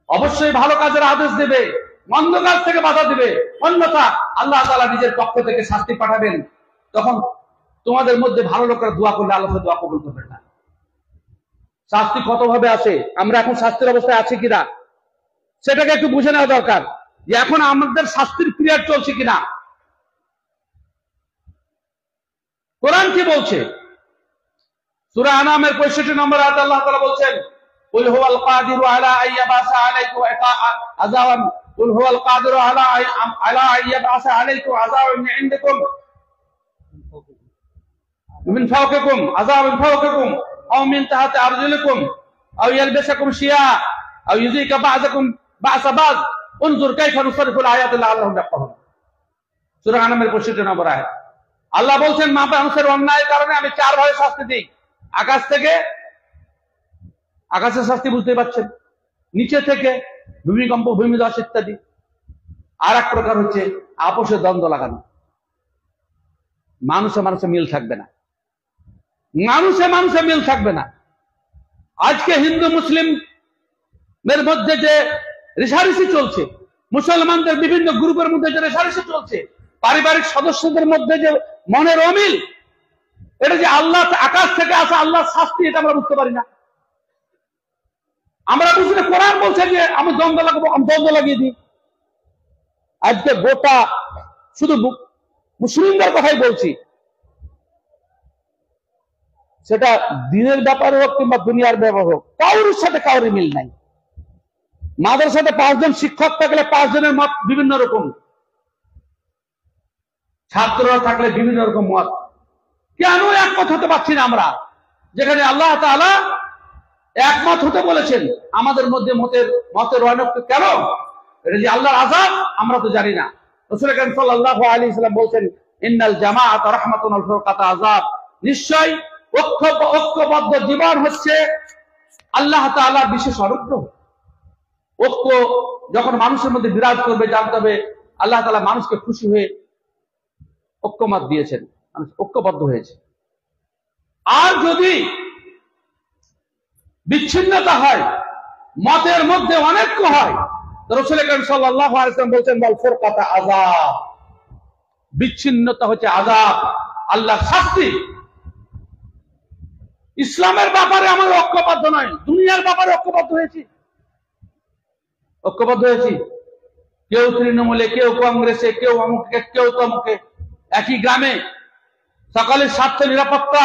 অবশ্যই ভালো কাজের আদেশ দেবে, মন্দ কাজ থেকে বাধা দিবে, অন্যথা আল্লাহ তাআলা নিজের পক্ষ থেকে শাস্তি পাঠাবেন। তখন তোমাদের মধ্যে ভালো লোকেরা দোয়া করলে আল্লাহ দোয়া কবুল করবেন না। শাস্তি কত ভাবে আসে, আমরা এখন শাস্তির অবস্থায় আছি কিনা সেটাকে একটু বুঝে নেওয়া দরকার, যে এখন আমাদের শাস্তির পিরিয়ড চলছে কিনা। কোরআন কি বলছে? সূরা আনামের 65 নম্বর আয়াতে আল্লাহ তাআলা বলছেন, কুল হুয়াল কাদিরু আলা আইয়াবাসা আলাইকুম আযাবান কুল হুয়াল কাদিরু আলা আইয়াবাসা আলাইকুম আযাবান মিন ইনদিকুম মিন ফাওকিকুম আযাবান মিন ফাওকিকুম আও মিন তাহতি আরজুলিকুম আও ইয়ালবিসাকুম শিয়া আও ইউযিকা বা'যাকুম বা'সা বা'য উনজুর কাইফা নুসাররিফুল আয়াতি লাআল্লাহুম ইয়াফকাহুন। সূরা আনামের 65 নম্বর আয়াত। আল্লাহ বলছেন, মানুষের অন্যায়ের কারণে আমি 4 ভাবে শাস্তি দিই। আকাশ থেকে, আকাশের শাস্তি বুঝতে পারছেন, নিচে থেকে ভূমিকম্প, ভূমিধস ইত্যাদি। আর এক প্রকার হচ্ছে আপোষে দ্বন্দ্ব লাগানো। মানুষে মানুষে মিল থাকবে না, মানুষে মানুষে মিল থাকবে না। আজকে হিন্দু মুসলিমের মধ্যে যে রেষারেষি চলছে, মুসলমানদের বিভিন্ন গ্রুপের মধ্যে যে রেষারেষি চলছে, পারিবারিক সদস্যদের মধ্যে যে মনের অমিল, এটা যে আল্লাহ আকাশ থেকে আসা আল্লাহর শাস্তি, এটা আমরা বুঝতে পারি না। আমরা বুঝি না, কোরআন বলছে যে আমি দ্বন্দ্ব লাগাবো, আমি দ্বন্দ্ব লাগিয়ে দিই। আজকে গোটা শুধু মুসলিমদের কথাই বলছি, সেটা দিনের ব্যাপার হোক কিংবা দুনিয়ার ব্যাপার হোক, কারোর সাথে কারোর মিল নাই। মাদ্রাসাতে 5 জন শিক্ষক থাকলে 5 জনের মত বিভিন্ন রকম, ছাত্ররা থাকলে বিভিন্ন রকম মত। কেন একমত হতে পারছি না আমরা, যেখানে আল্লাহ তাআলা একমত হতে বলেছেন? আমাদের মধ্যে মতের অনৈক্য কেন? এটা যে আল্লাহর আযাব, আমরা তো জানি না। রাসূল আকরাম সাল্লাল্লাহু আলাইহি ওয়াসাল্লাম বলছেন, ইন্নাল জামাআতা রাহমাতুন ওয়াল ফুরকাতা আযাব। নিশ্চয় ঐক্যবদ্ধ জীবন হচ্ছে আল্লাহ তাআলার বিশেষ অনুগ্রহ। ঐক্য যখন মানুষের মধ্যে বিরাজ করবে, জানতে হবে আল্লাহ তাআলা মানুষকে খুশি হয়ে ঐক্যমত দিয়েছেন, মানুষ ঐক্যবদ্ধ হয়েছে। আর যদি বিচ্ছিন্নতা হয়, মতের মধ্যে অনৈক্য হয়, রাসূল আকরাম সাল্লাল্লাহু আলাইহি ওয়াসাল্লাম বলছেন, ওয়াল ফুরকাতা আযাব। বিচ্ছিন্নতা হচ্ছে আযাব, আল্লাহর শাস্তি। ইসলামের ব্যাপারে আমরা ঐক্যবদ্ধ নয়, দুনিয়ার ব্যাপারে ঐক্যবদ্ধ হয়েছি। কেউ তৃণমূলে, কেউ কংগ্রেসে, কেউ অমুকে, কেউ তমুকে। একই গ্রামে সকালের স্বার্থ, নিরাপত্তা,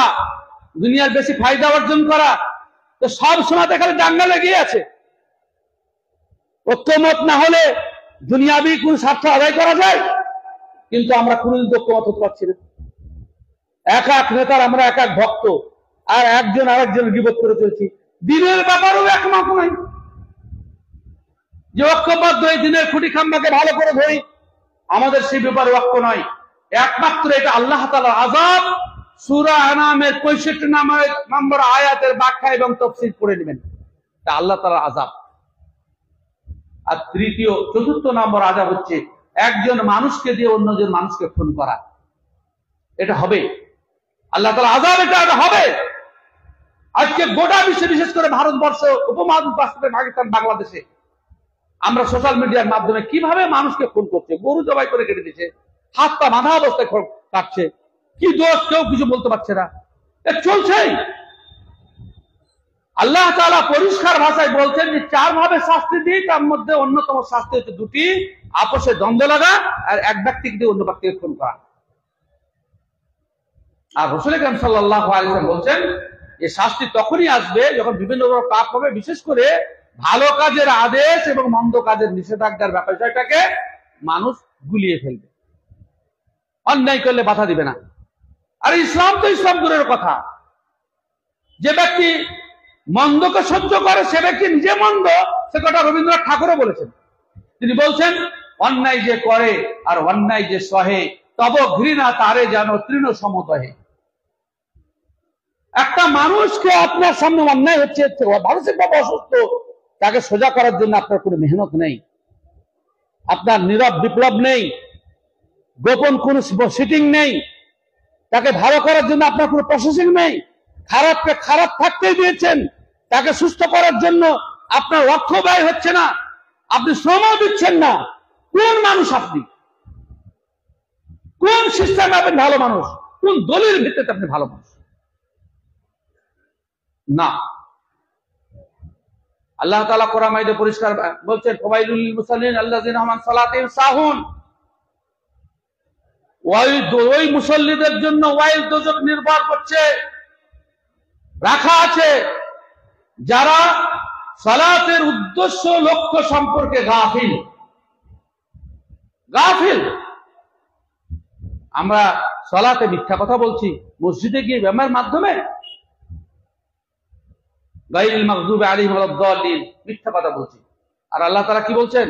দুনিয়ার বেশি ফায়দা অর্জন করা, তো সব সময় দেখালে দাঙ্গা লেগে আছে। ঐক্যমত না হলে দুনিয়াবি কোন স্বার্থ আদায় করা যায়, কিন্তু আমরা কোনদিন ঐক্যমত হতে পারছি না। এক এক নেতার আমরা এক এক ভক্ত, আর একজন আরেকজন গীবত করে চলছি। দিনের ব্যাপারেও একমত নয়, যে ঐক্যবদ্ধ এই দিনের খুঁটি খাম্বাকে ভালো করে ধরি, আমাদের সেই ব্যাপারে ঐক্য নয়। একমাত্র এটা আল্লাহ তাআলার আযাব। সূরা আনামের 65 নম্বর আয়াতের ব্যাখ্যা এবং তাফসীর পড়ে নেবেন, এটা আল্লাহ তাআলার আযাব। আর চতুর্থ নম্বর আযাব হচ্ছে একজন মানুষকে দিয়ে অন্যজন মানুষকে খুন করা। এটা হবে আল্লাহ তাআলার আযাব, এটা হবে। আজকে গোটা বিশ্বে, বিশেষ করে ভারতবর্ষ, উপমহাদেশ, পাকিস্তান, বাংলাদেশে আমরা সোশ্যাল মিডিয়ার মাধ্যমে কিভাবে মানুষকে খুন করছে, গরু জবাই করে কেটে দিচ্ছে, হাত পা বাঁধা অবস্থায় কাটছে, কি দোষ কেউ কিছু বলতে পারছে না, এ চলছেই। আল্লাহ তাআলা পরিষ্কার ভাষায় বলছেন যে 4 ভাবে শাস্তি দিই, তার মধ্যে অন্যতম শাস্তি হচ্ছে 2টি। আপোষে দ্বন্দ্ব লাগা আর এক ব্যক্তিকে দিয়ে অন্য ব্যক্তিকে খুন করা। আর রাসূল আকরাম সাল্লাল্লাহু আলাইহি ওয়াসাল্লাম বলছেন এই শাস্তি তখনই আসবে যখন বিভিন্ন ধরনের পাপ হবে, বিশেষ করে ভালো কাজের আদেশ এবং মন্দ কাজের নিষেধাজ্ঞার বিষয়টাকে মানুষ গুলিয়ে ফেলবে, অন্যায় করলে বাধা দিবে না। আর ইসলাম তো ইসলাম দূরের কথা, যে ব্যক্তি মন্দকে সহ্য করে সে ব্যক্তি নিজে মন্দ, সে কথা রবীন্দ্রনাথ ঠাকুরও বলেছেন। তিনি বলছেন অন্যায় যে করে আর অন্যায় যে সহে তব ঘৃণা তারে যেন তৃণ সমদহে। একটা মানুষকে আপনার সামনে অন্যায় হচ্ছে, মানসিকভাবে অসুস্থ, তাকে সোজা করার জন্য আপনার কোনো মেহনত নেই, আপনার নীরব বিপ্লব নেই, গোপন কোন সিটিং নেই, তাকে ভালো করার জন্য আপনার কোনো প্রসেসিং নেই, খারাপকে খারাপ থাকতেই দিয়েছেন, তাকে সুস্থ করার জন্য আপনার অর্থ ব্যয় হচ্ছে না, আপনি শ্রমও দিচ্ছেন না। কোন মানুষ আপনি? কোন সিস্টেমে আপনি ভালো মানুষ? কোন দলের ভিত্তিতে আপনি ভালো মানুষ? না, আল্লাহ তাআলা কোরআন মাজিদে পরিষ্কার বলছেন ফাওয়াইলুল লিল মুসাল্লিন আল্লাযিনা হুম আন সালাতিহিম সাহুন। ওই মুসল্লিদের জন্য ওয়াইল দোজখ নির্ভর করছে, রাখা আছে যারা সালাতের উদ্দেশ্য লক্ষ্য সম্পর্কে গাফিল। গাফিল। আমরা সালাতে মিথ্যা কথা বলছি, মসজিদে গিয়ে ব্যায়ামের মাধ্যমে গায়রিল মাগদুবি আলাইহিম ওয়ালাদ-দাল্লিন, মিথ্যা কথা বলছি। আর আল্লাহ তাআলা কি বলছেন?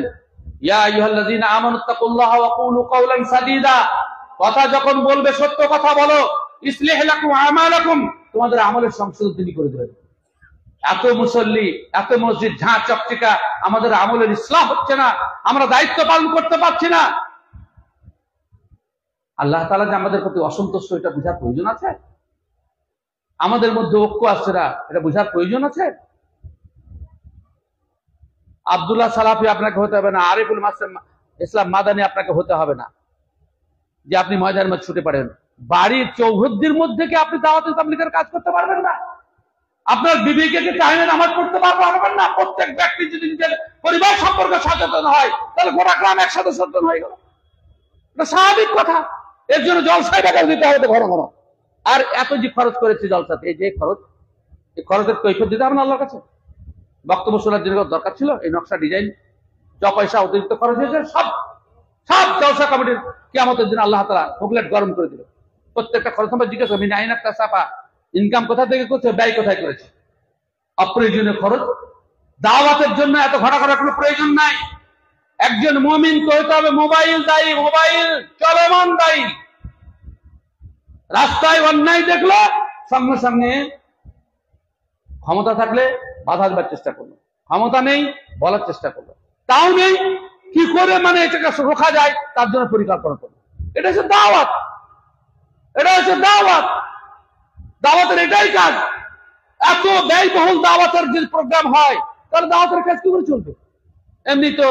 ইয়া আইয়ুহাল্লাযীনা আমানুত্তাকুল্লাহা ওয়া কুলু কাওলান সাদীদা। কথা যখন বলবে সত্য কথা বলো। ইসলিহ লাকুম আমালাকুম, তোমাদের আমলের সংশোধন তিনি করে দেবেন। এত মুসল্লি, এত মসজিদ ঝাঁ চকচিকা, আমাদের আমলের ইসলাহ হচ্ছে না, আমরা দায়িত্ব পালন করতে পারছি না। আল্লাহ তাআলা যে আমাদের প্রতি অসন্তুষ্ট, এটা বোঝার প্রয়োজন আছে? আমাদের মধ্যে ঐক্য আসছে না, এটা বোঝার প্রয়োজন আছে? আব্দুল্লাহ সালাফি আপনাকে হতে হবে না, আরিফুল ইসলাম মাদানী আপনাকে হতে হবে না যে আপনি ময়দানের মধ্যে ছুটে পড়েন। বাড়ির চৌহদ্দির মধ্যে কি আপনি দাওয়াতে তাবলীগের কাজ করতে পারবেন না? আপনার বিবিকে কি টাইমে নামাজ পড়তে পারবেন না? প্রত্যেক ব্যক্তি যদি নিজের পরিবার সম্পর্কে সচেতন হয় তাহলে গোটা গ্রাম একসাথে সচেতন হয়ে গেল। এটা স্বাভাবিক কথা। এর জন্য জলসায় টাকা দিতে হবে ঘন ঘন। আর এত যে খরচ করেছে জলসাতে, এই যে খরচ, এই খরচের কৈফিয়ত দিতে হবে না আল্লাহর কাছে? বক্তব্য শোনার জন্য দরকার ছিল এই নকশা ডিজাইন, যা পয়সা অতিরিক্ত খরচ হয়েছে সব জলসা কমিটির কিয়ামতের দিন আল্লাহ তাআলা ফকলেট গরম করে দিল। প্রত্যেকটা খরচ আমরা জিজ্ঞেস করবি না, আইনাটা সাফা ইনকাম কোথা থেকে করছে, ব্যয় কোথায় করেছে। অপ্রয়োজনীয় খরচ। দাওয়াতের জন্য এত ঘটা করার কোনো প্রয়োজন নাই। একজন মুমিনকে হতে হবে মোবাইল দায়ী, মোবাইল চলমান দায়ী। রাস্তায় অন্যায় দেখলো সঙ্গে সঙ্গে ক্ষমতা থাকলে বাধা দেবার চেষ্টা করলো, ক্ষমতা নেই বলার চেষ্টা করলো, তাও নেই কি করে মানে এটাকে রোখা যায় তার জন্য পরিকল্পনা করলো। এটা হচ্ছে দাওয়াত, এটা হচ্ছে দাওয়াত। দাওয়াতের এটাই কাজ। এত ব্যয়বহুল দাওয়াতের যে প্রোগ্রাম হয় তাহলে দাওয়াতের কাজ কি করে চলবে? এমনি তো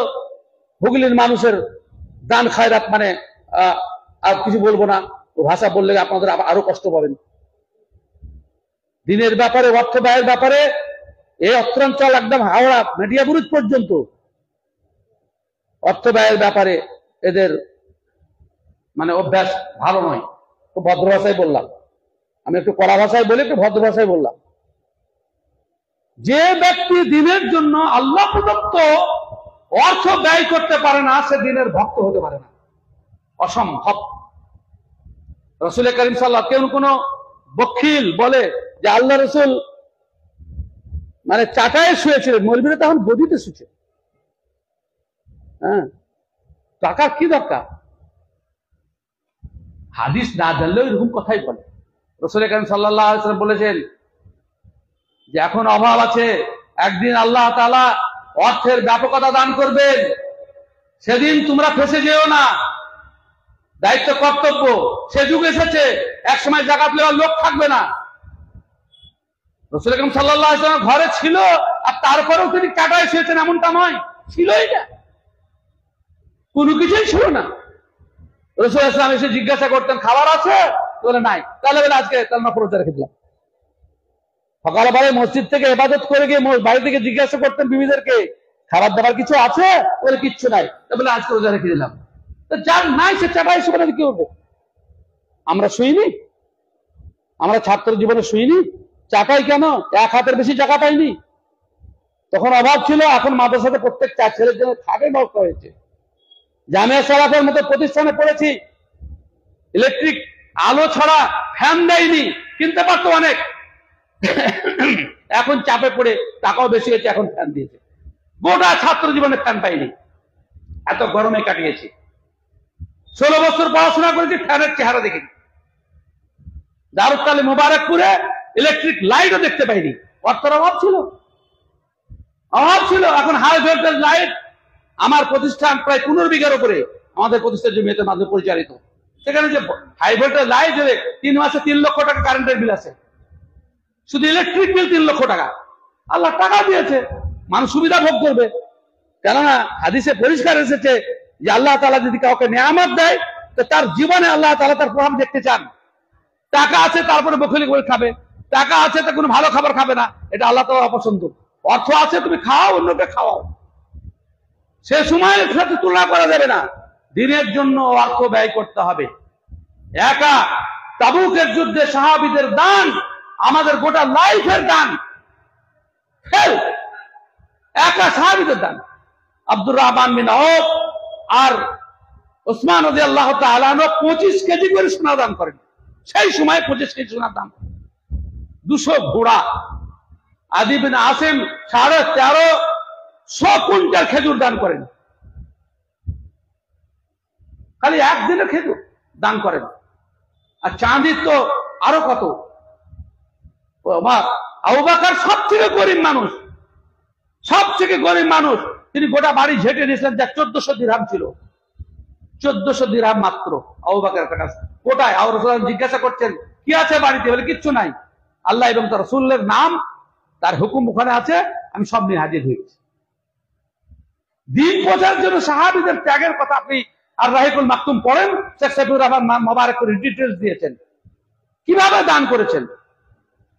হুগলির মানুষের দান খায়রাত মানে আর কিছু বলবো না, ও ভাষা বললে আপনাদের আরো কষ্ট পাবেন। দিনের ব্যাপারে, অর্থ ব্যয়ের ব্যাপারে এই অত্রাঞ্চল একদম হাওড়া মেডিয়া বুরুজ পর্যন্ত অর্থ ব্যয়ের ব্যাপারে এদের মানে অভ্যাস ভালো নয়। তো ভদ্র ভাষায় বললাম, আমি একটু কড়া ভাষায় বলি, একটু ভদ্র ভাষায় বললাম। যে ব্যক্তি দিনের জন্য আল্লাহ প্রদত্ত অর্থ ব্যয় করতে পারে না সে দিনের ভক্ত হতে পারে না, অসম্ভব। রাসূল করিম সাল্লাল্লাহু আলাইহি ওয়াসাল্লাম, কেউ কোনো বখিল বলে যে আল্লাহ রাসূল মানে চাটায় শুয়েছিলেন, মৌলবীরা তখন গদিতে শুয়েছে। হ্যাঁ, টাকার কি দরকার? হাদিস না জানলেও এরকম কথাই বলে। রাসূল করিম সাল্লাল্লাহু আলাইহি ওয়াসাল্লাম বলেছেন যে এখন অভাব আছে, একদিন আল্লাহ তাআলা অর্থের ব্যাপকতা দান করবেন, সেদিন তোমরা ফেঁসে যেও না, দায়িত্ব কর্তব্য। সে যুগ এসেছে, এক সময় জাকাত নেওয়ার লোক থাকবে না। রাসূল করিম সাল্লাল্লাহু আলাইহি ওয়াসাল্লাম ঘরে ছিল আর তারপরেও তিনি কাটায় শুয়েছেন এমনটা নয়, ছিলই না, কোনো কিছুই ছিল না। রাসূল সাল্লাল্লাহু আলাইহি ওয়াসাল্লাম এসে জিজ্ঞাসা করতেন খাবার আছে, বলে নাই, তাহলে বলে আজকে কালমা পড়ে রেখে দিলাম। সকালবেলায় মসজিদ থেকে ইবাদত করে গিয়ে বাড়ি থেকে জিজ্ঞাসা করতেন বিবিদেরকে খাবার দাবার কিছু আছে? বলে কিচ্ছু নাই। বলে আজকে রোজা রেখে দিলাম। যার নাই সে চাটা হিসেবে কি হবে? আমরা শুইনি? আমরা ছাত্র জীবনে শুইনি? চাটাই কেন? এক হাতের বেশি টাকা পাইনি। তখন অভাব ছিল, এখন মাদ্রাসাতে প্রত্যেক 4 ছেলের জন্য খাটের ব্যবস্থা হয়েছে। জামিয়া সালাফের মতো প্রতিষ্ঠানে পড়েছি, ইলেকট্রিক আলো ছাড়া ফ্যান দেয়নি, কিনতে পারতো অনেক। এখন চাপে পড়ে টাকাও বেশি হয়েছে, এখন ফ্যান দিয়েছে। গোটা ছাত্র জীবনে ফ্যান পাইনি, এত গরমে কাটিয়েছি। 16 বছর পড়াশোনা করেছি, ফ্যানের চেহারা দেখিনি। দারুস তালিম মোবারকপুরে ইলেকট্রিক লাইটও দেখতে পাইনি। অর্থের অভাব ছিল, অভাব ছিল। এখন হাই ভোল্টেজ লাইট, আমার প্রতিষ্ঠান প্রায় 15 বিঘার উপরে আমাদের প্রতিষ্ঠান জমিয়তের মাধ্যমে পরিচালিত। সেখানে যে হাই ভোল্টেজ লাইট 3 মাসে 3 লক্ষ টাকা কারেন্টের বিল আছে, শুধু ইলেকট্রিক বিল 3 লক্ষ টাকা। আল্লাহ টাকা দিয়েছে, মানুষ সুবিধা ভোগ করবে। কেননা হাদিসে পরিষ্কার এসেছে যে আল্লাহ তাআলা যদি কাউকে নিয়ামত দেয় তো তার জীবনে আল্লাহ তাআলা তার প্রভাব দেখতে চান। টাকা আছে তারপরে বখলি করে খাবে, টাকা আছে তা কোনো ভালো খাবার খাবে না, এটা আল্লাহ তাআলা অপছন্দ। অর্থ আছে তুমি খাও, অন্যকে খাওয়াও, সে সময়ের সাথে তুলনা করা যাবে না। দিনের জন্য অর্থ ব্যয় করতে হবে। একা তাবুকের যুদ্ধে সাহাবীদের দান আমাদের গোটা লাইফের দান, একা সাহাবীদের দান। আব্দুর রহমান বিন আওফ আর ওসমান রাদিয়াল্লাহু তাআলা 25 কেজি করে সোনা দান করেন। সেই সময় 25 কেজি সোনার দাম। 200 ঘোড়া। আদি বিন আসিম 1350 কুইন্টাল খেজুর দান করেন। খালি একদিনের খেজুর দান করেন। আর চাঁদির তো আরো কত। আবু বকর সবথেকে গরিব মানুষ, সবথেকে গরিব মানুষ। তিনি গোটা বাড়ি ঝেঁটে নিয়েছিলেন, যা 1400 দিরহাম ছিল। 1400 দিরহাম মাত্র আবু বকরের কাছে। কোটায় আবু রাসূল জিজ্ঞাসা করছেন কি আছে বাড়িতে? বলে কিচ্ছু নাই, আল্লাহ এবং তার রাসূলের নাম, তার হুকুম ওখানে আছে, আমি সব নিয়ে হাজির হয়েছি। দিন বোঝার জন্য সাহাবীদের ত্যাগের কথা আপনি আর রাহিকুল মাকতুম পড়েন, শেখ সাইফুর রহমান মোবারক করে ডিটেইলস দিয়েছেন কিভাবে দান করেছেন।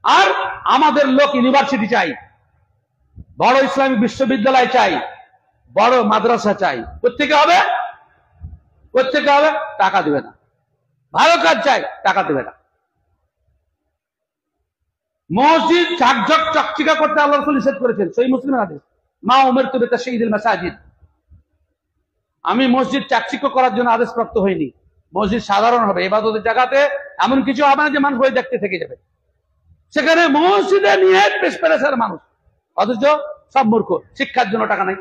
আর আমাদের লোক ইউনিভার্সিটি চাই, বড় ইসলামিক বিশ্ববিদ্যালয় চাই, বড় মাদ্রাসা চাই। প্রত্যেকে হবে, প্রত্যেকে হবে, টাকা দেবে না। ভালো কাজ চাই, টাকা দেবে না। মসজিদ ঝাকঝক চকচিকা করতে আল্লাহ রাসূল নিষেধ করেছেন, সহিহ মুসলিমের হাদিস, মা উমিরতু বিতাশয়ীদিল মাসাজিদ। আমি মসজিদ চাকচিক্য করার জন্য আদেশপ্রাপ্ত হইনি। মসজিদ সাধারণ হবে, ইবাদতের জায়গাতে এমন কিছু হবে না যে মানুষ বই দেখতে থেকে যাবে। সেখানে মসজিদে নিয়ে পেশার মানুষ, অথচ সব মূর্খ, শিক্ষার জন্য টাকা নাই।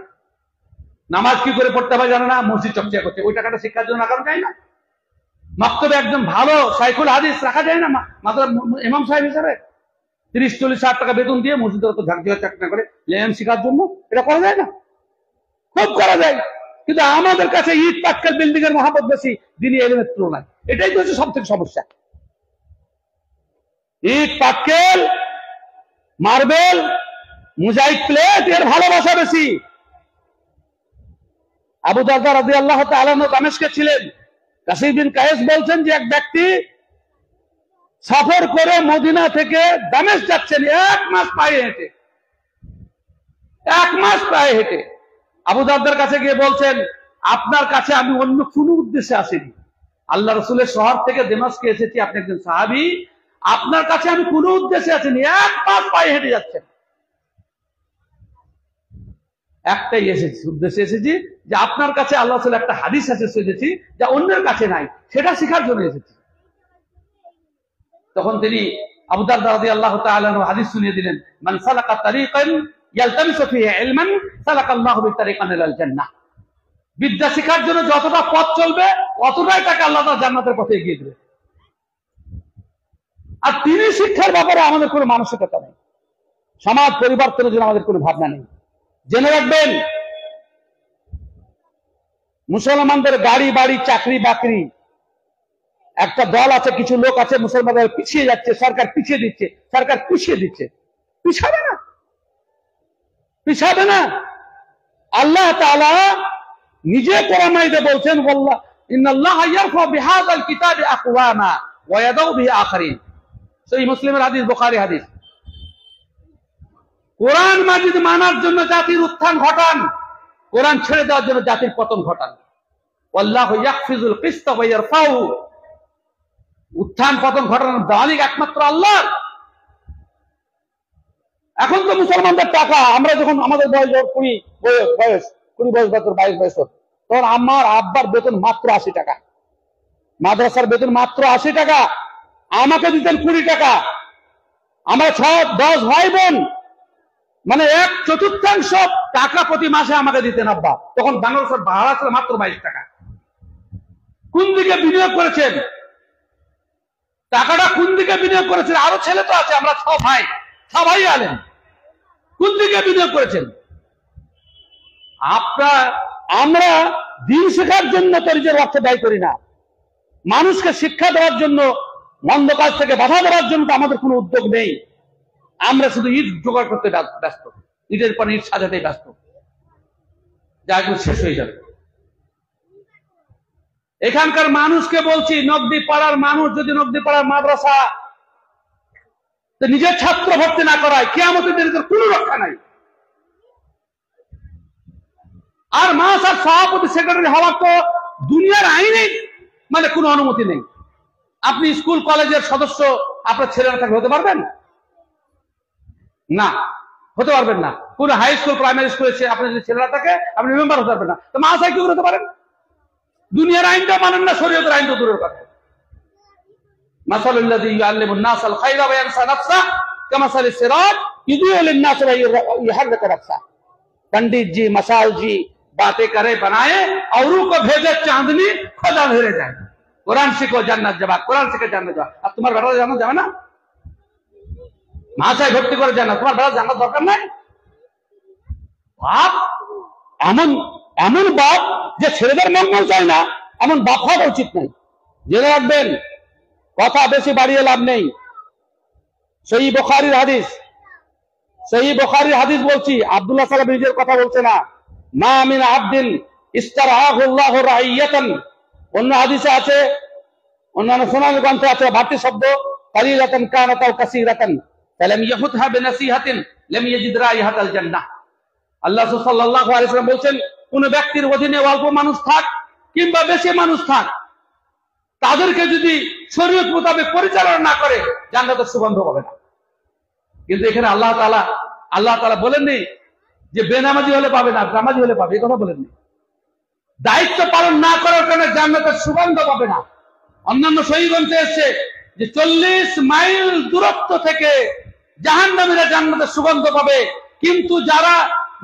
নামাজ কি করে পড়তে হবে জানে না, মসজিদ চকচিকা করছে। ওই টাকাটা শিক্ষার জন্য রাখা যায় না? মক্তবে একজন ভালো শাইখুল হাদিস রাখা যায় না মাদ্রাসার ইমাম সাহেব হিসেবে? 30-40 হাজার টাকা বেতন দিয়ে মসজিদের তো ঝাঁকঝাঁক চাকরি করে লেম শেখার জন্য, এটা করা যায় না? খুব করা যায়। কিন্তু আমাদের কাছে ইট পাটকেল বিল্ডিং এর মহাব্বত বেশি দিনী ইলমের তুলনায়। এটাই তো হচ্ছে সব থেকে সমস্যা। ইট পাটকেল, মার্বেল, মোজাইক প্লেট এর ভালোবাসা বেশি। আবু দারদা রাদিয়াল্লাহু তাআলা দামেস্কে ছিলেন। কাসির বিন কায়েস বলছেন যে এক ব্যক্তি সফর করে মদিনা থেকে দামেস্ক যাচ্ছেন 1 মাস পায়ে হেঁটে, 1 মাস পায়ে হেঁটে। আবু দারদার কাছে গিয়ে বলছেন, আপনার কাছে আমি অন্য কোনো উদ্দেশ্যে আসিনি, আল্লাহ রাসূলের শহর থেকে দামেস্কে এসেছি, আপনি একজন সাহাবী, আপনার কাছে আমি কোনো উদ্দেশ্যে আসিনি, 1 মাস পায়ে হেঁটে যাচ্ছেন। একটাই এসেছি, উদ্দেশ্যে এসেছি যে আপনার কাছে আল্লাহ রাসূল একটা হাদিস আছে শুনেছি যা অন্যের কাছে নাই, সেটা শেখার জন্য এসেছি। তখন তিনি আবু দারদা রাদিয়াল্লাহু তাআলা আনহু হাদিস শুনিয়ে দিলেন, মান সালাকা তারিকান ইয়ালতামিসু ফিহি ইলমান সালাকাল্লাহু বিহি তারিকান ইলাল জান্নাহ। বিদ্যা শেখার জন্য যতটা পথ চলবে ততটাই তাকে আল্লাহ তাআলা জান্নাতের পথে এগিয়ে দেবে। আর তিনি শিক্ষার ব্যাপারে আমাদের কোনো মানসিকতা নেই, সমাজ পরিবর্তনের জন্য আমাদের কোনো ভাবনা নেই। জেনে রাখবেন, মুসলমানদের গাড়ি বাড়ি চাকরি বাকরি, একটা দল আছে, কিছু লোক আছে মুসলমানদের পিছিয়ে যাচ্ছে, সরকার পিছিয়ে দিচ্ছে, সরকার পিছিয়ে দিচ্ছে। পিছাবে না, পিছাবে না। আল্লাহ তাআলা নিজে কোরআনে বলছেন, ওয়াল্লাহ ইন্নাল্লাহা ইয়ারফা বিহাযাল কিতাবি আকওয়ামা ওয়া ইয়াদাউ বিহি আখারিন। সহিহ মুসলিমের হাদিস, বুখারী হাদিস। কোরআন মাজিদ মানার জন্য জাতির উত্থান ঘটান, কোরআন ছেড়ে দেওয়ার জন্য জাতির পতন ঘটান। আল্লাহু ইয়াকফিজুল কিসতা ওয়া ইয়ারফাউ, উত্থান পতন ঘটানোর মালিক একমাত্র আল্লাহ। এখন তো মুসলমানদের টাকা, আমরা যখন আমাদের বয়স 20 বয়স 22 বছর, তখন আমার আব্বার বেতন মাত্র 80 টাকা, মাদ্রাসার বেতন মাত্র 80 টাকা, আমাকে দিতেন 20 টাকা। আমরা 10 ভাই বোন, মানে 1/4 টাকা প্রতি মাসে আমাকে দিতেন আব্বা। তখন বাংলাদেশের ভাড়া ছিল মাত্র 22 টাকা। কোন দিকে বিনিয়োগ করেছেন টাকাটা? কোন দিকে বিনিয়োগ করেছেন? আরো ছেলে তো আছে, আমরা 6 ভাই, সবাই আলেন। কোন দিকে বিনিয়োগ করেছেন? আমরা দিন শেখার জন্য তো নিজের অর্থ ব্যয় করি না, মানুষকে শিক্ষা দেওয়ার জন্য, মন্দ কাজ থেকে বাধা দেওয়ার জন্য তো আমাদের কোনো উদ্যোগ নেই। আমরা শুধু ইট জোগাড় করতে ব্যস্ত, ইটের পর ইট সাজাতে ব্যস্ত, যা এগুলো শেষ হয়ে যাবে। এখানকার মানুষকে বলছি, নগদী পাড়ার মানুষ যদি নগদী পাড়ার মাদ্রাসা নিজের ছাত্র ভর্তি না করায়, কিয়ামতের দিনে কোনো রক্ষা নাই। আর মাদ্রাসার সভাপতি সেক্রেটারি হওয়ার তো দুনিয়ার আইনে মানে কোনো অনুমতি নেই। আপনি স্কুল কলেজের সদস্য আপনার ছেলেরা থাকলে হতে পারবেন না, হতে পারবেন না। কোন হাই স্কুল প্রাইমারি স্কুলে আপনার যদি ছেলেরা থাকে আপনি মেম্বার হতে পারবেন না। তো মাদ্রাসায় কি করে হতে পারেন? দুনিয়ার আইনটা মানেন না, শরীয়তের আইন তো দূরের কথা। মাসালুল্লাযী ইউআল্লিমুন নাসাল খায়রা ওয়া ইয়ানসা নাফসা কামাসালিস সিরাজ ইউযিউ লিন-নাস ওয়া ইউহাররিকু নাফসা। पंडित जी मसाल जी बातें करे बनाए, औरों को भेजे चांदनी, खुद अंधेरे जाए। कुरान सीखो जन्नत जाबा, कुरान सीखे जन्नत जाबा। अब तुम्हारे बेटा জান্নাত যাবে না? মাসায় ভর্তি করে জান্নাত, তোমার বেটা জান্নাত দরকার নাই? বাপ এমন বাপ যে ছেলেদের মঙ্গল চায় না, এমন বাপ হওয়া উচিত নাই। জেনে রাখবেন, কথা বেশি বাড়িয়ে লাভ নেই। সহিহ বুখারীর হাদিস, সহিহ বুখারীর হাদিস বলছি, আব্দুল্লাহ সাল্লাম নিজের কথা বলছে না। মা মিন আবদিন ইস্তারআহুল্লাহু রাইয়াতান, অন্য হাদিসে আছে, অন্যান্য সুনান গ্রন্থে আছে ভারতী শব্দ, কালিলাতান কানাত আও কাসীরাতান ফালাম ইয়াহুতহা বিনাসিহাতিন লাম ইয়াজিদ রাইহাতাল জান্নাহ। আল্লাহ সাল্লাল্লাহু আলাইহি ওয়াসাল্লাম বলেন, কোন ব্যক্তির অধীনে অল্প মানুষ থাক কিংবা বেশি মানুষ থাক, তাদেরকে যদি শরীয়ত মোতাবেক পরিচালনা না করে জান্নাতের সুগন্ধ পাবে না। কিন্তু এখানে আল্লাহ তাআলা বলেননি যে বেনামাজি হলে পাবে না, নামাজি হলে পাবে, এই কথা বলেননি। দায়িত্ব পালন না করার কারণে জান্নাতের সুগন্ধ পাবে না। অন্যান্য সহিহ গ্রন্থে এসেছে যে 40 মাইল দূরত্ব থেকে জাহান্নামীরা জান্নাতের সুগন্ধ পাবে, কিন্তু যারা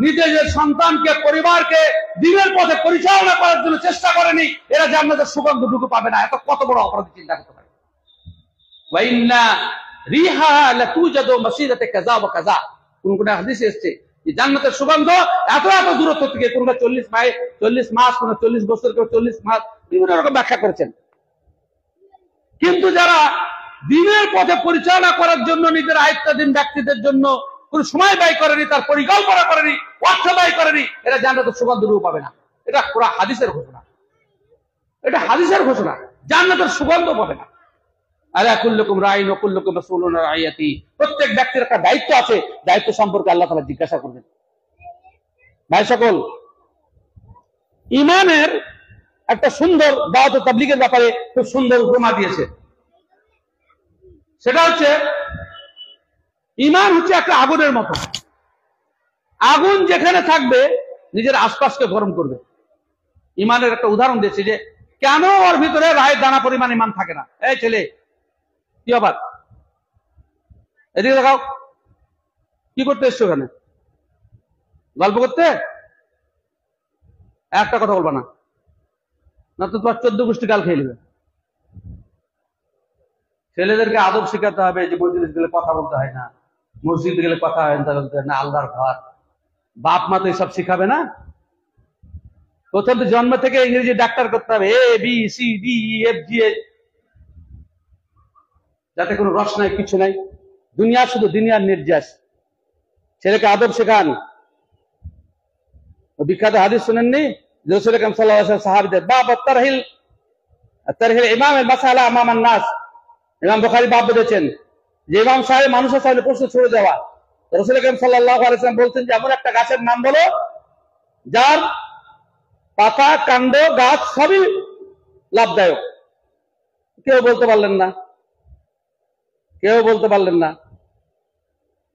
নিজেদের সন্তানকে, পরিবারকে দ্বীনের পথে পরিচালনা করার জন্য চেষ্টা করেনি, এরা জান্নাতের সুগন্ধটুকু পাবে না। এত কত বড় অপরাধী চিন্তা করতে পারে। ওয়া ইন্না রিহাহা লাতুজাদু মাসিরাতে কাযা ওয়া কাযা, কোন হাদিসে এসেছে যে জান্নাতের সুগন্ধ এত দূরত্ব থেকে, কোনটা 40 মাইল, 40 মাস, কোন 40 বছর, কেউ 40 মাস, বিভিন্ন রকম ব্যাখ্যা করেছেন। কিন্তু যারা দ্বীনের পথে পরিচালনা করার জন্য নিজের আয়ত্তাধীন ব্যক্তিদের জন্য কোন সময় ব্যয় করেনি, তার পরিকল্পনা করেনি, অর্থ ব্যয় করেনি, এরা জান্নাতের সুগন্ধটুকু পাবে না। এটা পুরো হাদিসের ঘোষণা, এটা হাদিসের ঘোষণা। জান্নাতের সুগন্ধ পাবে না। আলা কুল্লুকুম রাইন ওয়া কুল্লুকুম মাসউলুন আন রাইয়াতি, প্রত্যেক ব্যক্তির একটা দায়িত্ব আছে, দায়িত্ব সম্পর্কে আল্লাহ তাআলা জিজ্ঞাসা করবেন। ভাই সকল, ঈমানের একটা সুন্দর দাওয়াত ও তাবলীগের ব্যাপারে খুব সুন্দর উপমা দিয়েছে। সেটা হচ্ছে, ঈমান হচ্ছে একটা আগুনের মতো। আগুন যেখানে থাকবে নিজের আশপাশকে গরম করবে। ঈমানের একটা উদাহরণ দিয়েছি যে কেন ওর ভিতরে রায়ের দানা পরিমাণ ঈমান থাকে না। এই ছেলে, কি ব্যাপার? এদিকে দেখাও, কি করতে এসছো ওখানে? গল্প করতে? একটা কথা বলবা না, না তো তোমার 14 গোষ্ঠী গাল খেয়ে নেবে। ছেলেদেরকে আদব শিখাতে হবে যে মসজিদে গেলে কথা বলতে হয় না, মসজিদে গেলে কথা হয় না, আল্লাহর ঘর। বাপ মা তো এসব শিখাবে না। প্রথম তো জন্ম থেকে ইংরেজি ডাক্তার করতে হবে, A B C D E F G, যাতে কোনো রস নাই, কিছু নাই। দুনিয়া শুধু দুনিয়ার নির্যাস। ছেলেকে আদব শেখান। বিখ্যাত হাদিস শুনেননি? রাসূল আকরাম সাল্লাল্লাহু আলাইহি ওয়াসাল্লাম সাহাবীদের বাব তারহিল ইমাম আল মাসালা আমামান নাস, ইমাম বুখারী বাব বলেছেন যে ইমাম সাহেব মানুষের সামনে প্রশ্ন ছুড়ে দেওয়া, রাসূল আকরাম সাল্লাল্লাহু আলাইহি ওয়াসাল্লাম বলছেন যে এমন একটা গাছের নাম বলো যার পাতা, কাণ্ড, গাছ সবই লাভদায়ক। কেউ বলতে পারলেন না, কেউ বলতে পারলেন না।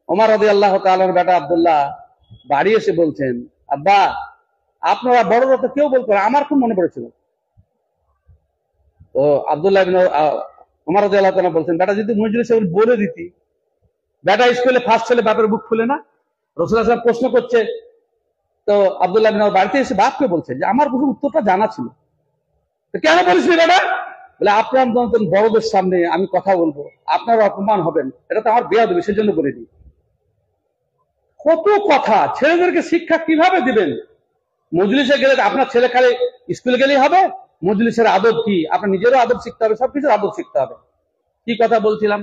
ওমর রাদিয়াল্লাহু তাআলার বেটা আব্দুল্লাহ বাড়ি এসে বলছেন, আব্বা আপনারা বড়রা তো কেউ বলতে পারে, আমার খুব মনে পড়েছিল। তো আব্দুল্লাহ ইবনে ওমর রাদিয়াল্লাহু তাআলা বলছেন, বেটা যদি মজলিসে বলে দিতি, বেটা স্কুলে ফার্স্ট ছেলে, বাপের বুক খুলে না। রাসূলুল্লাহ সাল্লাল্লাহু আলাইহি ওয়াসাল্লাম প্রশ্ন করছে, তো আব্দুল্লাহ ইবনে বাড়িতে এসে বাপকে বলছে যে আমার প্রশ্ন উত্তরটা জানা ছিল, তো কেন বলিস নি বেটা? বলে আপনার বড়দের সামনে আমি কথা বলবো, আপনার অপমান হবেন, এটা তো আমার বেয়াদবি, সেজন্য বলে দিই। কত কথা, ছেলেদেরকে শিক্ষা কিভাবে দিবেন? মজলিসে গেলে আপনার ছেলে খালি স্কুলে গেলেই হবে? মজলিসের আদব কি, আপনার নিজেরও আদব শিখতে হবে, সবকিছুর আদব শিখতে হবে। কি কথা বলছিলাম?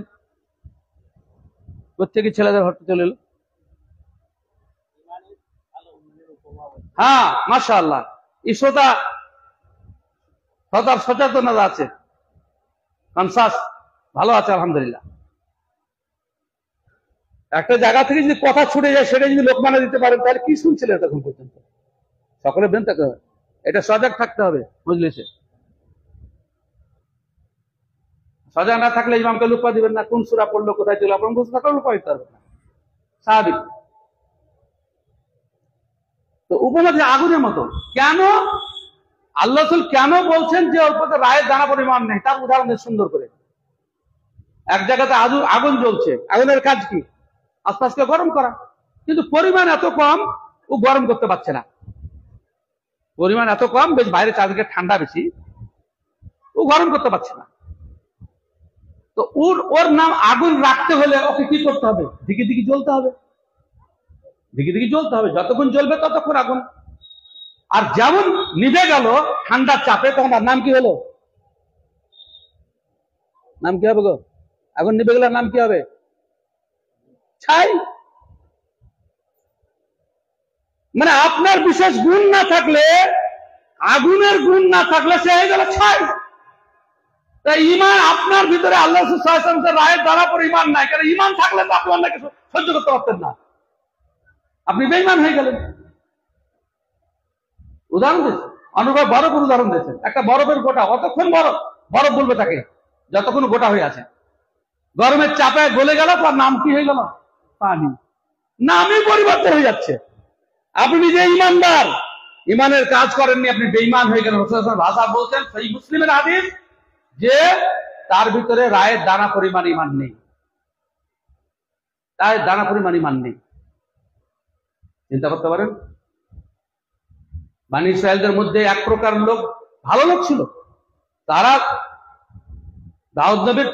প্রত্যেকে ছেলেদের হট্ট চলে এলো। হ্যাঁ, মাশাআল্লাহ, ঈশ্বতা সচেতনতা আছে, কনসাস ভালো আছে, আলহামদুলিল্লাহ। একটা জায়গা থেকে যদি কথা ছুটে যায়, সেটা যদি লোক মানে দিতে পারেন, তাহলে কি শুনছিলেন তখন পর্যন্ত? সকলে বেন থাকতে হবে, এটা সজাগ থাকতে হবে মজলিসে। সজাগ না থাকলে ইমামকে লুপা দিবেন না, কোন সূরা পড়লো, কোথায় চলে, আপনার বুঝতে থাকলে লুপা দিতে পারবেন না, স্বাভাবিক। তো উপমা যে আগুনের মতো, কেন আল্লাহ রাসূল কেন বলছেন যে ওর প্রতি রায়ের দানা পরিমাণ নেই, তার উদাহরণ দেন সুন্দর করে। এক জায়গাতে আগুন জ্বলছে, আগুনের কাজ কি? আস্তে আস্তে গরম করা, কিন্তু পরিমাণ এত কম ও গরম করতে পারছে না। পরিমাণ এত কম, বেশ বাইরে চারদিকে ঠান্ডা বেশি, ও গরম করতে পারছে না। তো ওর নাম আগুন রাখতে হলে ওকে কি করতে হবে? দিকে দিকে জ্বলতে হবে, দিকে দিকে জ্বলতে হবে, যতক্ষণ জ্বলবে ততক্ষণ আগুন। আর যেমন নিভে গেল ঠান্ডার চাপে, তখন নাম কি হলো? নাম কি হবে গো? আগুন নিভে গেলে নাম কি হবে? ছাই। মানে আপনার বিশেষ গুণ না থাকলে, আগুনের গুণ না থাকলে সে হয়ে গেল ছাই। তাই ঈমান আপনার ভিতরে আল্লাহ রাসূল সাল্লাল্লাহু আলাইহি ওয়াসাল্লামের রায়ের দ্বারা পর ঈমান নাই, কারণ ঈমান থাকলে তো আপনি অন্যকে সহ্য করতে পারতেন না, আপনি বেঈমান হয়ে গেলেন। উদাহরণ দিয়েছে, অনুভব বরফের উদাহরণ দিয়েছে। একটা বরফের গোটা, অতক্ষণ বরফ বলবে তাকে যতক্ষণ গোটা হয়ে আছে, গরমের চাপে গলে গেল, তার নাম কি হয়ে গেল? পানি। নামই পরিবর্তন হয়ে যাচ্ছে। আপনি নিজে ঈমানদার, ঈমানের কাজ করেননি, আপনি বেঈমান হয়ে গেলেন। রাসূলুল্লাহ সাল্লাল্লাহু আলাইহি ওয়াসাল্লাম ভাষা বলছেন, সহিহ মুসলিমের হাদিস, যে তার ভিতরে রায়ের দানা পরিমাণ ঈমান নেই, তার দানা পরিমাণ ঈমান নেই। চিন্তা করতে পারেন, বনী ইসরায়েলদের মধ্যে এক প্রকার লোক, ভালো লোক ছিল, তারা দাউদ নবীর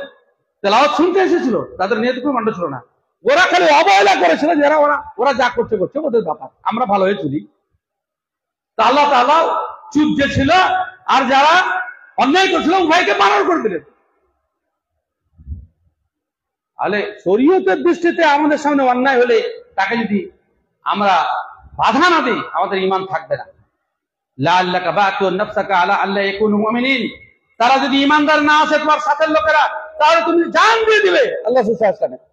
তেলাওয়াত শুনতে এসেছিল, তাদের নিয়ত কোনো মান্য ছিল না। ওরা খালি অবহেলা করেছিল, যে ওরা যা করছে ওদের ব্যাপার, আমরা ভালো হয়ে চলি। তা আল্লাহ তাআলা চুপ যে ছিল, আর যারা অন্যায় করছিল উভয়কে মারণ করে দিলেন। তাহলে শরীয়তের দৃষ্টিতে আমাদের সামনে অন্যায় হলে তাকে যদি আমরা বাধা না দিই, আমাদের ঈমান থাকবে না। লাআল্লাকা বাকিউন নাফসাকা আলা আল্লা ইয়াকুনু মুমিনিন, তারা যদি ঈমানদার না আসে তোমার সাথের লোকেরা, তাহলে তুমি জান দিয়ে দিবে। আল্লাহ সাল্লাল্লাহু আলাইহি ওয়াসাল্লামের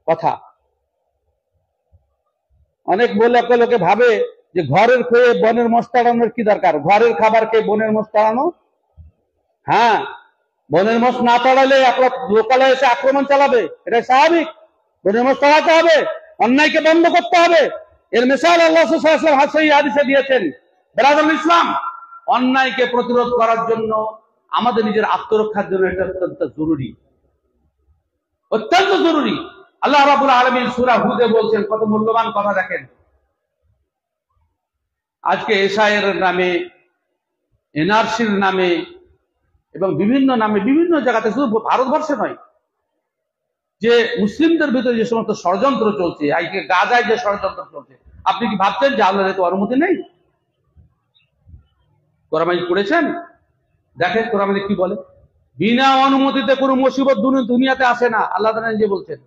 কথা। অনেক লোকে ভাবে যে ঘরের খেয়ে বনের মোষ তাড়ানোর কি দরকার? ঘরের খাবার খেয়ে বনের মোষ তাড়ানো? হ্যাঁ, বনের মোষ না তাড়ালে আপনার লোকালয়ে এসে আক্রমণ চালাবে, এটা স্বাভাবিক। বনের মোষ তাড়াতে হবে, অন্যায়কে বন্ধ করতে হবে। এর মিসাল আল্লাহ সাল্লাল্লাহু আলাইহি ওয়াসাল্লাম সহিহ হাদিসে দিয়েছেন। ব্রাদারুল ইসলাম, অন্যায়কে প্রতিরোধ করার জন্য আমাদের নিজের আত্মরক্ষার জন্য এটা অত্যন্ত জরুরি, অত্যন্ত জরুরি। আল্লাহ রাব্বুল আলামিন সূরা হুদে বলছেন, কত মূল্যবান কথা দেখেন। আজকে এসআইয়ের নামে, এনআরসির নামে এবং বিভিন্ন নামে বিভিন্ন জায়গাতে, শুধু ভারতবর্ষে নয়, যে মুসলিমদের ভিতরে যে সমস্ত ষড়যন্ত্র চলছে, আজকে গাজায় যে ষড়যন্ত্র চলছে, আপনি কি ভাবছেন যে আল্লাহর তো অনুমতি নেই? কোরআন মাজিদ পড়েছেন? দেখেন কোরআন মাজিদ কি বলে, বিনা অনুমতিতে কোনো মুসিবত দুনিয়াতে আসে না। আল্লাহ তাআলা নিজে বলছেন,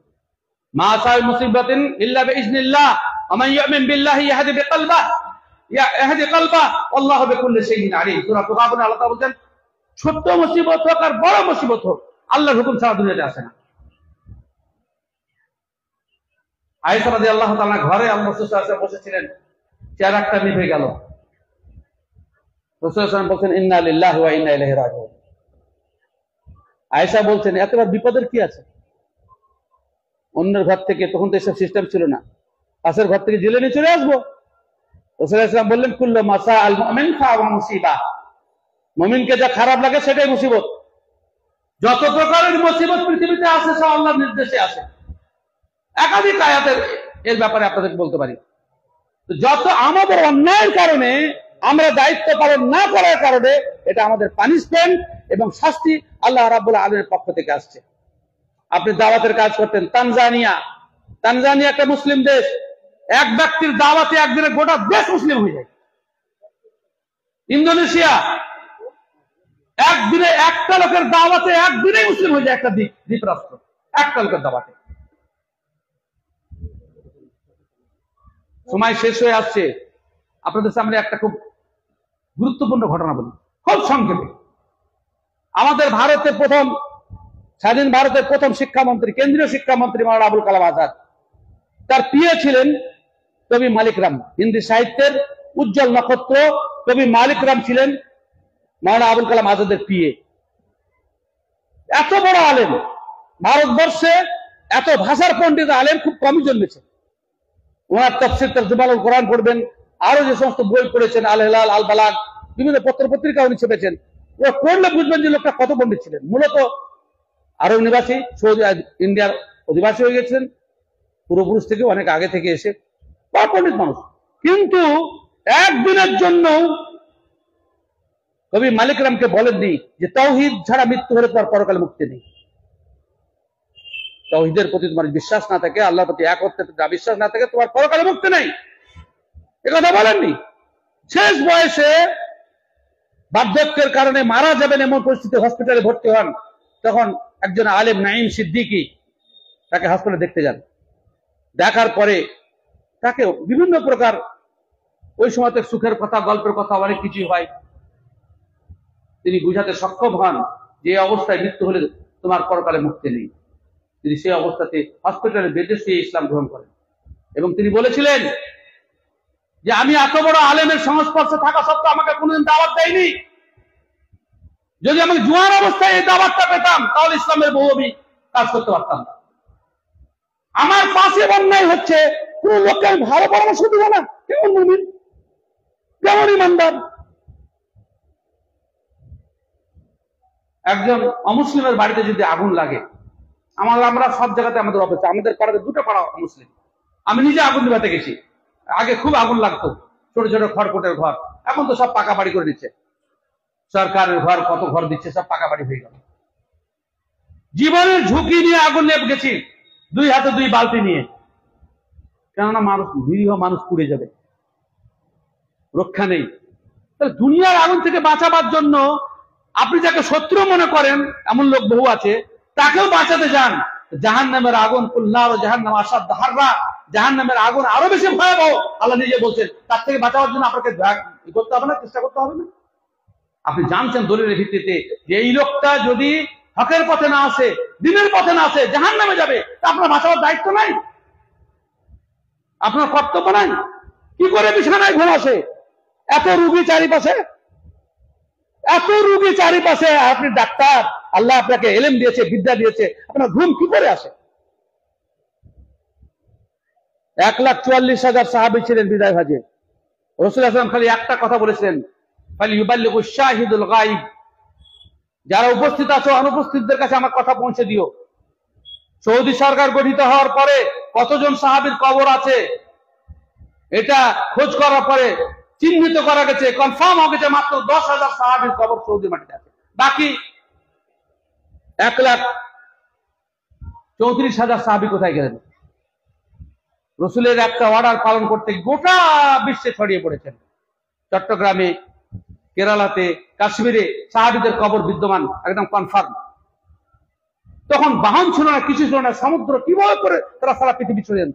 মা সাই মুসিবাতিন ইল্লা বিইজনিল্লাহ ওয়া মান ইউমিন বিল্লাহি ইয়াহদি বিকলবা আল্লাহু বিকুল্লি শাইইন আলিম। সূরা তুগাবুনে আল্লাহ তাআলা বলেন, ছোট্ট মুসিবত হোক আর বড় মুসিবত হোক, আল্লাহর হুকুম ছাড়া দুনিয়াতে আসে না। আয়েশা রাদিয়াল্লাহু তাআলা ঘরে আল্লাহ রাসূল সাল্লাল্লাহু আলাইহি ওয়াসাল্লাম বসেছিলেন, চেয়ার একটা নিভে গেল। রাসূল সাল্লাল্লাহু আলাইহি ওয়াসাল্লাম বলছেন, ইন্না লিল্লাহি ওয়া ইন্না ইলাইহি রাজিউন। আয়েশা বলছেন, এতবার বিপদের কি আছে? অন্যের ঘর থেকে, তখন তো এসব সিস্টেম ছিল না, পাশের ঘর থেকে জেলে নিয়ে চলে আসবো। রাসূল সাল্লাল্লাহু আলাইহি ওয়াসাল্লাম বললেন, কুল্লু মাসা আল মুমিন ফাওয়া মুসিবা। মুমিনকে যা খারাপ লাগে সেটাই মুসিবত। যত প্রকারের মুসিবত পৃথিবীতে আছে সব আল্লাহর নির্দেশে আসে। একাধিক আয়াতের এর ব্যাপারে আপনাদের বলতে পারি। যত আমাদের অন্যায়ের কারণে, আমরা দায়িত্ব পালন না করার কারণে, এটা আমাদের পানিশমেন্ট এবং শাস্তি আল্লাহ রাব্বুল আলামিনের পক্ষ থেকে আসছে। আপনি দাওয়াতের কাজ করতেন, তানজানিয়া একটা মুসলিম দেশ, এক ব্যক্তির দাওয়াতে একদিনে গোটা দেশ মুসলিম হয়ে যায়। ইন্দোনেশিয়া একদিনে একটা লোকের দাওয়াতে একদিনেই মুসলিম হয়ে যায়, একটা দ্বীপরাষ্ট্র, একটা লোকের দাওয়াতে। সময় শেষ হয়ে আসছে, আপনাদের সামনে একটা খুব গুরুত্বপূর্ণ ঘটনা বলি, খুব সংক্ষেপে। আমাদের ভারতের প্রথম স্বাধীন ভারতের প্রথম শিক্ষামন্ত্রী, কেন্দ্রীয় শিক্ষামন্ত্রী মাওলানা আবুল কালাম আজাদ, তার পিএ ছিলেন কবি মালিক রাম। হিন্দি সাহিত্যের উজ্জ্বল নক্ষত্র কবি মালিক রাম ছিলেন মাওলানা আবুল কালাম আজাদের পিএ। এত বড় আলেম, ভারতবর্ষে এত ভাষার পণ্ডিত আলেম খুব কমই জন্মেছে। ওনার তাফসীর তরজমাউল কোরআন পড়বেন, আরো যে সমস্ত বই পড়েছেন, আল হেলাল, আল বালাগ, বিভিন্ন পত্র পত্রিকা উনি ছেপেছেন। ওরা পড়লে বুঝবেন যে লোকটা কত পণ্ডিত ছিলেন। মূলত আরব নিবাসী, সৌদি ইন্ডিয়ার অধিবাসী হয়ে গেছিলেন পূর্বপুরুষ থেকে, অনেক আগে থেকে এসে, বড় পণ্ডিত মানুষ। কিন্তু একদিনের জন্য কবি মালিক রামকে বলেননি যে তাওহীদ ছাড়া মৃত্যু হলে তোমার পরকালে মুক্তি নেই। তাওহীদের প্রতি তোমার বিশ্বাস না থাকে, আল্লাহর প্রতি একত্রে বিশ্বাস না থাকে, তোমার পরকালে মুক্তি নেই, একথা বলেননি। শেষ বয়সে বার্ধক্যের কারণে মারা যাবেন এমন পরিস্থিতি, হসপিটালে ভর্তি হন, তখন একজন আলেম নাঈম সিদ্দিকী তাকে হাসপাতালে দেখতে যান। দেখার পরে তাকে বিভিন্ন প্রকার, ওই সময়তে সুখের কথা, গল্পের কথা, অনেক কিছুই হয়। তিনি বুঝাতে সক্ষম হন যে এই অবস্থায় মৃত্যু হলে তোমার পরকালে মুক্তি নেই। তিনি সেই অবস্থাতে হসপিটালে বেডে শুয়ে ইসলাম গ্রহণ করেন এবং তিনি বলেছিলেন যে আমি এত বড় আলেমের সংস্পর্শে থাকা সত্ত্বেও আমাকে কোনদিন দাওয়াত দেয়নি। যদি আমি জোয়ান অবস্থায় এই দাওয়াতটা পেতাম তাহলে ইসলামের বহু আমি কাজ করতে পারতাম না। আমার পাশে অন্যায় হচ্ছে, কোন লোককে আমি ভালো পরামর্শ দিব না? কেমন মুমিন, কেমন ইমানদার? একজন অমুসলিমের বাড়িতে যদি আগুন লাগে, আমরা সব জায়গাতে আমাদের অবস্থা, আমাদের পাড়াতে দুটো পাড়া মুসলিম, আমি নিজে আগুন নিভাতে গেছি। আগে খুব আগুন লাগতো, ছোট ছোট খড়কুটের ঘর, এখন তো সব পাকা বাড়ি করে দিচ্ছে, সরকারের ঘর কত ঘর দিচ্ছে, সব পাকা বাড়ি হয়ে গেল। জীবনের ঝুঁকি নিয়ে আগুন নিয়ে গেছি, দুই হাতে দুই বালতি নিয়ে, কেননা মানুষ, নিরীহ মানুষ পুড়ে যাবে, রক্ষা নেই। তাহলে দুনিয়ার আগুন থেকে বাঁচাবার জন্য আপনি যাকে শত্রু মনে করেন, এমন লোক বহু আছে, তাকেও বাঁচাতে যান। জাহান্নামের আগুন, কুল্লার জাহান্নাম আসাদ হাররা, জাহান্নামের আগুন আরো বেশি ভয়াবহ, আল্লাহ নিজে বলছেন। তার থেকে বাঁচাবার জন্য আপনাকে করতে হবে না, চেষ্টা করতে হবে না। আপনি জানছেন দলিলের ভিত্তিতে যে এই লোকটা যদি হকের পথে না আসে, দিনের পথে না আসে, জাহান্নামে যাবে, তা আপনার বাঁচাবার দায়িত্ব নাই, আপনার কর্তব্য নাই। কি করে বিছানায় ঘুম আসে? এত রুগী চারিপাশে, এত রুগী চারিপাশে, আপনি ডাক্তার, আল্লাহ আপনাকে এলেম দিয়েছে, বিদ্যা দিয়েছে, আপনার ঘুম কি করে আসে? 1,44,000 সাহাবী ছিলেন বিদায় হজে। রাসূলুল্লাহ সাল্লাল্লাহু আলাইহি ওয়াসাল্লাম খালি একটা কথা বলেছিলেন, ফালিয়ুবাল্লিগুশ শাহিদুল গায়ব, যারা উপস্থিত আছো অনুপস্থিতদের কাছে আমার কথা পৌঁছে দিও। সৌদি সরকার গঠিত হওয়ার পরে কতজন সাহাবীর কবর আছে এটা খোঁজ করার পরে চিহ্নিত করা গেছে, কনফার্ম হয়ে গেছে, মাত্র 10,000 সাহাবীর কবর সৌদি মাটিতে আছে। বাকি 1,34,000 সাহাবী কোথায় গেলেন? রসুলের একটা অর্ডার পালন করতে গোটা বিশ্বে ছড়িয়ে পড়েছেন। চট্টগ্রামে, কেরালাতে, কাশ্মীরে সাহাবীদের কবর বিদ্যমান, একদম কনফার্ম। তখন বাহন ছিল না, কিছু ছিল না, সমুদ্র কিভাবে করে তারা সারা পৃথিবী ছড়িয়ে,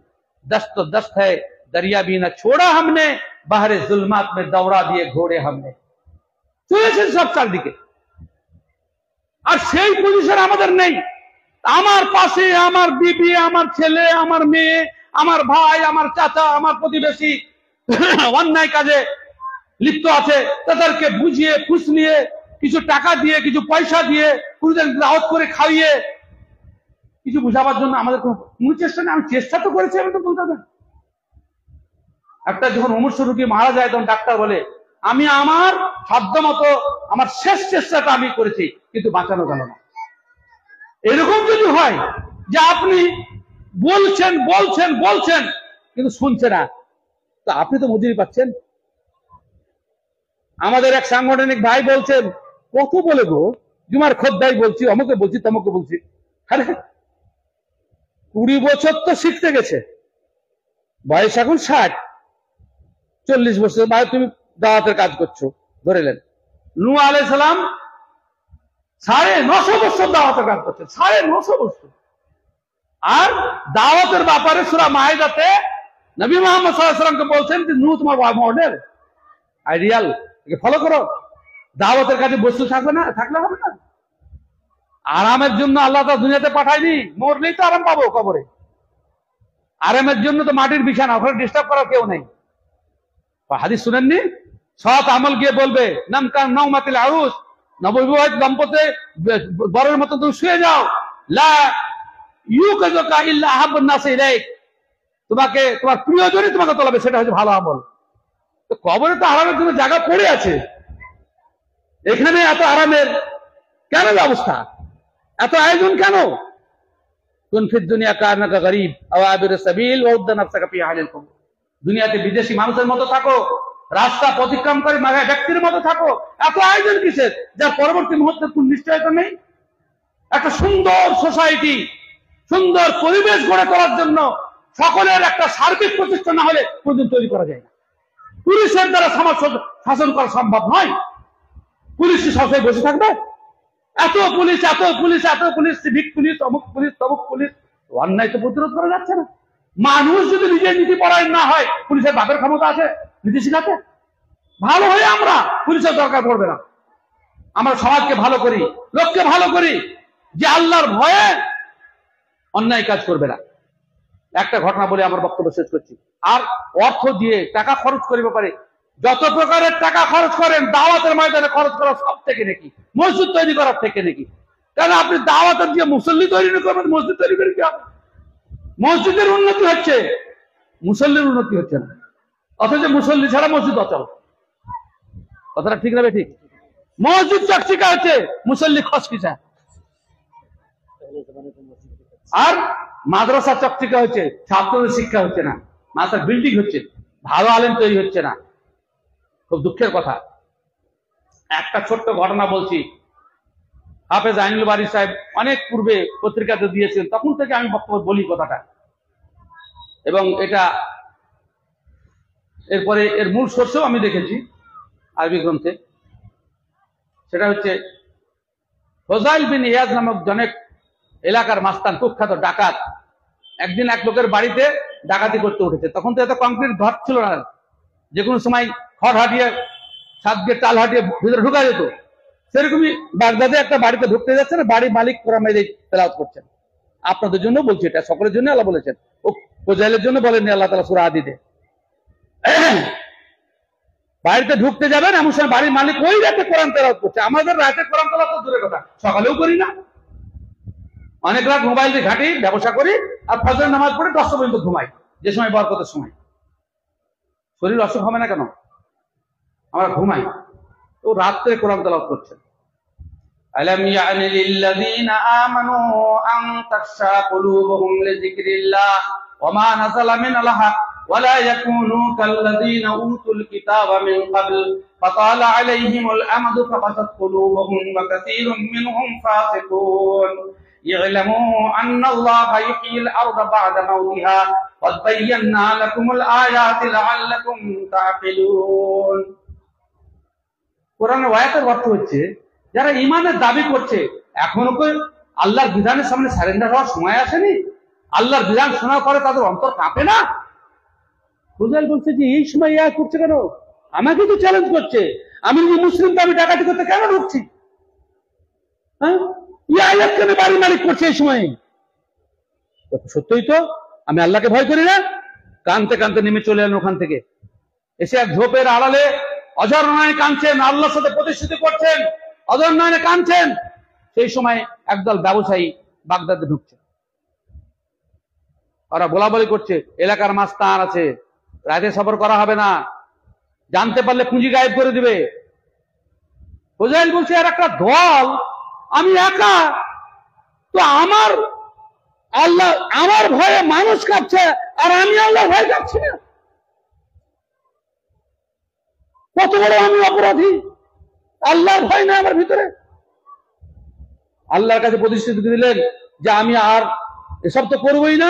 দস্ত দস্ত হ্যায় দরিয়া भी না छोड़ा हमने বাহরে जुल्मात में दौड़ा दिए घोड़े हमने, চলেছে সব চারদিকে। আর সেই পজিশন আমাদের নেই। আমার পাশে আমার বিবি, আমার ছেলে, আমার মেয়ে, আমার ভাই, আমার চাচা, আমার প্রতিবেশী অন্যায় কাজে লিপ্ত আছে, তাদেরকে বুঝিয়ে ফুসলিয়ে কিছু টাকা দিয়ে, কিছু পয়সা দিয়ে, দাওয়াত করে খাইয়ে কিছু বুঝাবার জন্য আমাদের কোনো চেষ্টা নেই। আমি চেষ্টা তো করেছি, আমি তো বলতে পারি। একটা যখন মুমূর্ষু রোগী মারা যায়, তখন ডাক্তার বলে আমি আমার সাধ্য মতো আমার শেষ চেষ্টাটা আমি করেছি, কিন্তু বাঁচানো গেল না। এরকম যদি হয় যে আপনি বলছেন বলছেন বলছেন কিন্তু শুনছে না, তো আপনি তো মজুরি পাচ্ছেন। আমাদের এক সাংগঠনিক ভাই বলছেন, কত বলে গো, জুমার খোদ্দাই বলছি, অমুকে বলছি, তমুকে বলছি। আরে 20 বছর তো শিখতে গেছে, বয়স এখন 60, 40 বছর ভাই তুমি দাওয়াতের কাজ করছো। ধরে নেন নূহ আলাইহিস সালাম 950 বছর দাওয়াতের কাজ করছেন, 950 বছর। আর দাওয়াতের ব্যাপারে সূরা মাইদাতে নবী মুহাম্মদ সাল্লাল্লাহু আলাইহি ওয়াসাল্লামকে বলছেন যে নূহ তোমার মডেল, আইডিয়াল, একে ফলো করো। দাওয়াতের কাজে বস্তু থাকবে না, থাকলে হবে না। আরামের জন্য আল্লাহ তো দুনিয়াতে পাঠায়নি, মরলেই তো আরাম পাবো কবরে। আরামের জন্য তো মাটির বিছানা, ওখানে ডিস্টার্ব করার কেউ নেই। হাদিস শুনেননি? সৎ আমল গিয়ে বলবে নামকান নাউমাতিল আরুস, নববিবাহিত দম্পতি বরের মতো তুমি শুয়ে যাও, লা ইউকাযুকা ইল্লা আহাব্বুন নাস ইলাইক, তোমাকে তোমার প্রিয়জনই তোমাকে তোলাবে, সেটা হচ্ছে ভালো আমল। তো কবরে তো আরামের জন্য জায়গা পড়ে আছে, এখানে এত আরামের কেন ব্যবস্থা, এত আয়োজন কেন? কুন ফিদ দুনিয়া কান্নাকা গরীব আও আবির সাবিল ওয়া উদ্দা নাফসাকা ফি আহলিল কুবুর, দুনিয়াতে বিদেশি মানুষের মতো থাকো, রাস্তা অতিক্রম করে ব্যক্তির মতো থাকো। এত আয়োজন কিসের, যার পরবর্তী মুহূর্তে কোন নিশ্চয়তা নেই? একটা সুন্দর সোসাইটি, সুন্দর পরিবেশ গড়ে তোলার জন্য সকলের একটা সার্বিক প্রচেষ্টা না হলে কোনদিন তৈরি করা যায় না। পুলিশের দ্বারা সমাজ শাসন করা সম্ভব নয়। পুলিশ সবসময় বসে থাকবে? এত পুলিশ, এত পুলিশ, এত পুলিশ, সিভিক পুলিশ, অমুক পুলিশ, তমুক পুলিশ, অন্যায় তো প্রতিরোধ করা যাচ্ছে না। মানুষ যদি নিজের নীতি পরায়ণ না হয়, পুলিশের বাপের ক্ষমতা আছে নীতি শিখাতে? ভালো হয়ে আমরা, পুলিশের দরকার পড়বে না। আমরা সমাজকে ভালো করি, লোককে ভালো করি, যে আল্লাহর ভয়ে অন্যায় কাজ করবে না। একটা ঘটনা বলে আমার বক্তব্য শেষ করছি। আর অর্থ দিয়ে টাকা খরচ করে ব্যাপারে যত প্রকারের টাকা খরচ করেন, দাওয়াতের ময়দানে খরচ করা সব থেকে নাকি, মসজিদ তৈরি করার থেকে নাকি। কারণ আপনি দাওয়াতের দিয়ে মুসল্লি তৈরি করবেন, মসজিদ তৈরি করে কি হবে? মসজিদের উন্নতি হচ্ছে, মুসল্লির উন্নতি হচ্ছে না। অথচ মুসল্লি ছাড়া মসজিদ অচল। কথাটা ঠিক না? ঠিক। মসজিদ চকচিকা হচ্ছে, মুসল্লি খসকিসা। আর মাদ্রাসা চকচিকা হচ্ছে, ছাত্রদের শিক্ষা হচ্ছে না, মাদ্রাসার বিল্ডিং হচ্ছে, ভালো আলেম তৈরি হচ্ছে না। খুব দুঃখের কথা। একটা ছোট্ট ঘটনা বলছি। হাফেজ আইনুল বারী সাহেব অনেক পূর্বে পত্রিকাতে দিয়েছেন, তখন থেকে আমি বক্তব্য বলি কথাটা, এবং এটা এরপরে এর মূল সোর্সেও আমি দেখেছি আরবি গ্রন্থে। সেটা হচ্ছে ফজাইল বিন ইয়াজ নামক জনেক এলাকার মাস্তান, কুখ্যাত ডাকাত, একদিন এক লোকের বাড়িতে ডাকাতি করতে উঠেছে। তখন তো এত কংক্রিট ঘর ছিল না, যে কোনো সময় খড় হাঁটিয়ে, ছাদ দিয়ে টাল হাঁটিয়ে ভিতরে ঢুকা যেত। সেরকমই বাগদাদে একটা বাড়িতে ঢুকতে যাচ্ছে না, বাড়ির মালিক কোরআন তেলাওয়াত করছেন। আপনাদের জন্য বলছি, এটা সকলের জন্য আল্লাহ বলেছেন, ও ফজাইলের জন্য বলেননি আল্লাহ তাআলা সূরা আদিতে। বাড়িতে ঢুকতে যাবেন, এমন সময় বাড়ির মালিক ওই রাতে কোরআন তেলাওয়াত করছে। আমাদের রাতে কোরআন তেলাওয়াত তো দূরের কথা, সকালেও করি না। অনেক রাত মোবাইল দিয়ে ঘাঁটি, ব্যবসা করি, আর ফজরের নামাজ পড়ে 10টা পর্যন্ত ঘুমাই, যে সময় বরকতের সময়। শরীর অসুখ হবে না কেন? আমরা ঘুমাই, তো রাত্রে কোরআন তেলাওয়াত করছেন। আলাম ইয়ানি লিল্লাযীনা আমানু আন তাখশা কুলুবুহুম লিযিকরিল্লাহ ওয়া মা নাযালা মিনাল হক ওয়া লা ইয়াকুনু কাল্লাযীনা উতুল কিতাবা মিন ক্বাবল ফাতালা আলাইহিমুল আমাদু ফাকাসাত কুলুবুহুম ওয়া কাসীরুম মিনহুম ফাসিকুন يعلموا أن الله يحيي الأرض بعد موتها قد بينا لكم الآيات لعلكم تعقلون। কোরআনের আয়াতের অর্থ হচ্ছে, যারা ঈমানের দাবি করছে, এখনো কি আল্লাহর বিধানের সামনে সারেন্ডার হওয়ার সময় আসেনি? আল্লাহর বিধান শোনার পরে তাদের অন্তর কাঁপে না? ফজাইল বলছে যে এই সময় ইয়া করছে কেন? আমাকে তো চ্যালেঞ্জ করছে, আমি মুসলিম দাবি ডাকাতি করতে কেন ঢুকছি? হ্যাঁ, বাড়ি মালিক করছে এই সময়। সত্যই তো আমি আল্লাহকে ভয় করি না? কানতে কানতে নেমে চলে এলেন ওখান থেকে, এসে এক ঝোপের আড়ালে অঝর নয়নে কাঁদছেন, আল্লাহর সাথে প্রতিশ্রুতি করছেন, অঝর নয়নে কাঁদছেন। সেই সময় একদল ব্যবসায়ী বাগদাদে ঢুকছে, ওরা বলাবলি করছে এলাকার মাস্তান আছে, রাতে সফর করা হবে না, জানতে পারলে পুঁজি গায়েব করে দিবে। হুজাইল বলছে আর একটা দল, আমি একা, তো আমার আল্লাহ, আমার ভয়ে মানুষ কাঁপছে আর আমি আল্লাহর ভয় কাঁপছি না। কত বড় আমি অপরাধী, আল্লাহর ভয় না আমার ভিতরে। আল্লাহর কাছে প্রতিশ্রুতি দিলেন যে আমি আর এসব তো করবোই না,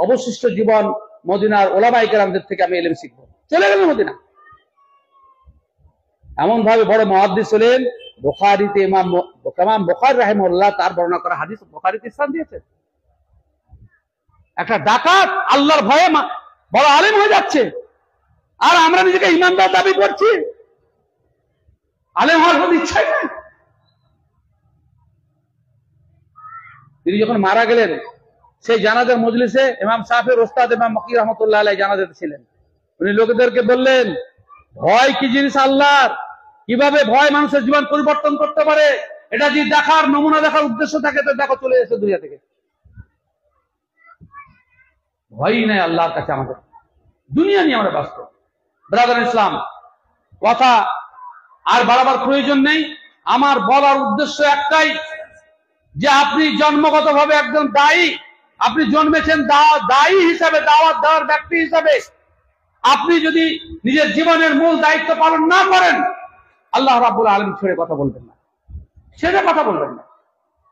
অবশিষ্ট জীবন মদিনার ওলামায়ে কেরামদের থেকে আমি ইলম শিখবো। চলে গেলেন মদিনা। এমন ভাবে বড় মুহাদ্দিস হলেন, বুখারীতে ইমাম বুখারী রাহিমাহুল্লাহ তার বর্ণনা করা হাদিস বুখারীতে স্থান দিয়েছেন। একটা ডাকাত আল্লাহর ভয়ে বড় আলেম হয়ে যাচ্ছে, আর আমরা নিজেকে ইমানদার দাবি করছি, আলেম হওয়ার কোনো ইচ্ছাই নেই। তিনি যখন মারা গেলেন, সেই জানাজার মজলিসে ইমাম শাফিঈর ওস্তাদ ইমাম মক্কি রাহমাতুল্লাহ আলাইহি জানাজাতে ছিলেন। উনি লোকেদেরকে বললেন, ভয় কি জিনিস আল্লাহর, কিভাবে ভয় মানুষের জীবন পরিবর্তন করতে পারে, এটা যদি দেখার নমুনা দেখার উদ্দেশ্য থাকে তো দেখো চলে এসে দুনিয়া থেকে। ভয়ই নাই আল্লাহর কাছে আমাদের, দুনিয়া নিয়ে আমরা ব্যস্ত। ব্রাদার ইসলাম, কথা আর বাড়াবার প্রয়োজন নেই। আমার বলার উদ্দেশ্য একটাই, যে আপনি জন্মগতভাবে একজন দায়ী, আপনি জন্মেছেন দায়ী হিসাবে, দাওয়াত দেওয়ার ব্যক্তি হিসাবে। আপনি যদি নিজের জীবনের মূল দায়িত্ব পালন না করেন, আল্লাহ রাব্বুল আলামিন ছেড়ে কথা বলবেন না, ছেড়ে কথা বলবেন না।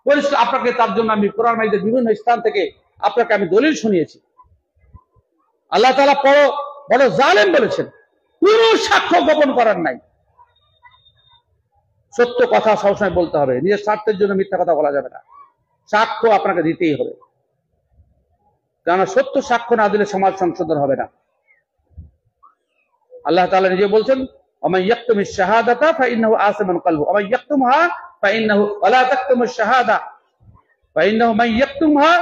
পরিষ্কার আপনাকে, তার জন্য আমি কোরআন মাজিদের বিভিন্ন স্থান থেকে আপনাকে আমি দলিল শুনিয়েছি। আল্লাহ তাআলা বড় জালেম বলেছেন, কোন সাক্ষ্য গোপন করার নাই। সত্য কথা সবসময় বলতে হবে, নিজের স্বার্থের জন্য মিথ্যা কথা বলা যাবে না। সাক্ষ্য আপনাকে দিতেই হবে, কারণ সত্য সাক্ষ্য না দিলে সমাজ সংশোধন হবে না। আল্লাহ তাআলা নিজে বলছেন, ওমান ইয়াকতুমিশ শাহাদাতা ফাইন্নাহু আসিমুন কলবু ওয়া মান ইয়াকতুমহা ফাইন্নাহু ওয়ালা তাকতুমুশ শাহাদা ফাইন্নাহু মান ইয়াকতুমহা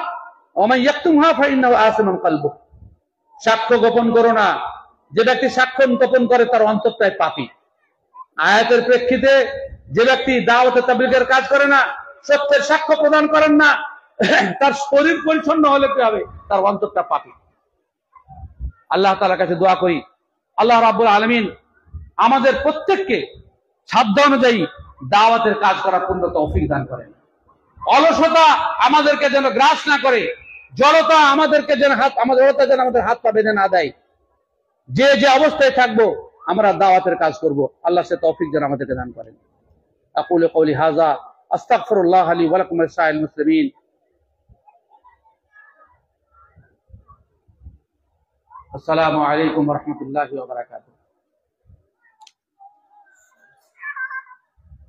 ওয়া মান ইয়াকতুমহা ফাইন্নাহু আসিমুন কলবু। সাক্ষ্য গোপন করো না, যে ব্যক্তি সাক্ষ্য গোপন করে তার অন্তরটাই পাপী। আয়াতের প্রেক্ষিতে যে ব্যক্তি দাওয়াত তাবলীগের কাজ করে না, সত্যের সাক্ষ্য প্রদান করেন না, তার শরীর পরিচ্ছন্ন হলে কি হবে, তার অন্তরটা পাপী। আল্লাহ তাআলার কাছে দোয়া করি, আল্লাহ রাব্বুল আলামিন আমাদের প্রত্যেককে সাধ্য অনুযায়ী দাওয়াতের কাজ করার পূর্ণ তৌফিক দান করেন। অলসতা আমাদেরকে যেন গ্রাস না করে, জড়তা আমাদেরকে যেন আমাদের হাত পা বেঁধে না দেয়। যে যে অবস্থায় থাকবো আমরা দাওয়াতের কাজ করব, আল্লাহ সে তৌফিক যেন আমাদেরকে দান করেন। আকুলু কওলি হাযা আস্তাগফিরুল্লাহ লি ওয়া লাকুম ওয়া লিসাইরিল মুসলিমিন। আসসালামু আলাইকুম ওয়া রাহমাতুল্লাহি ওয়া বারাকাতুহু।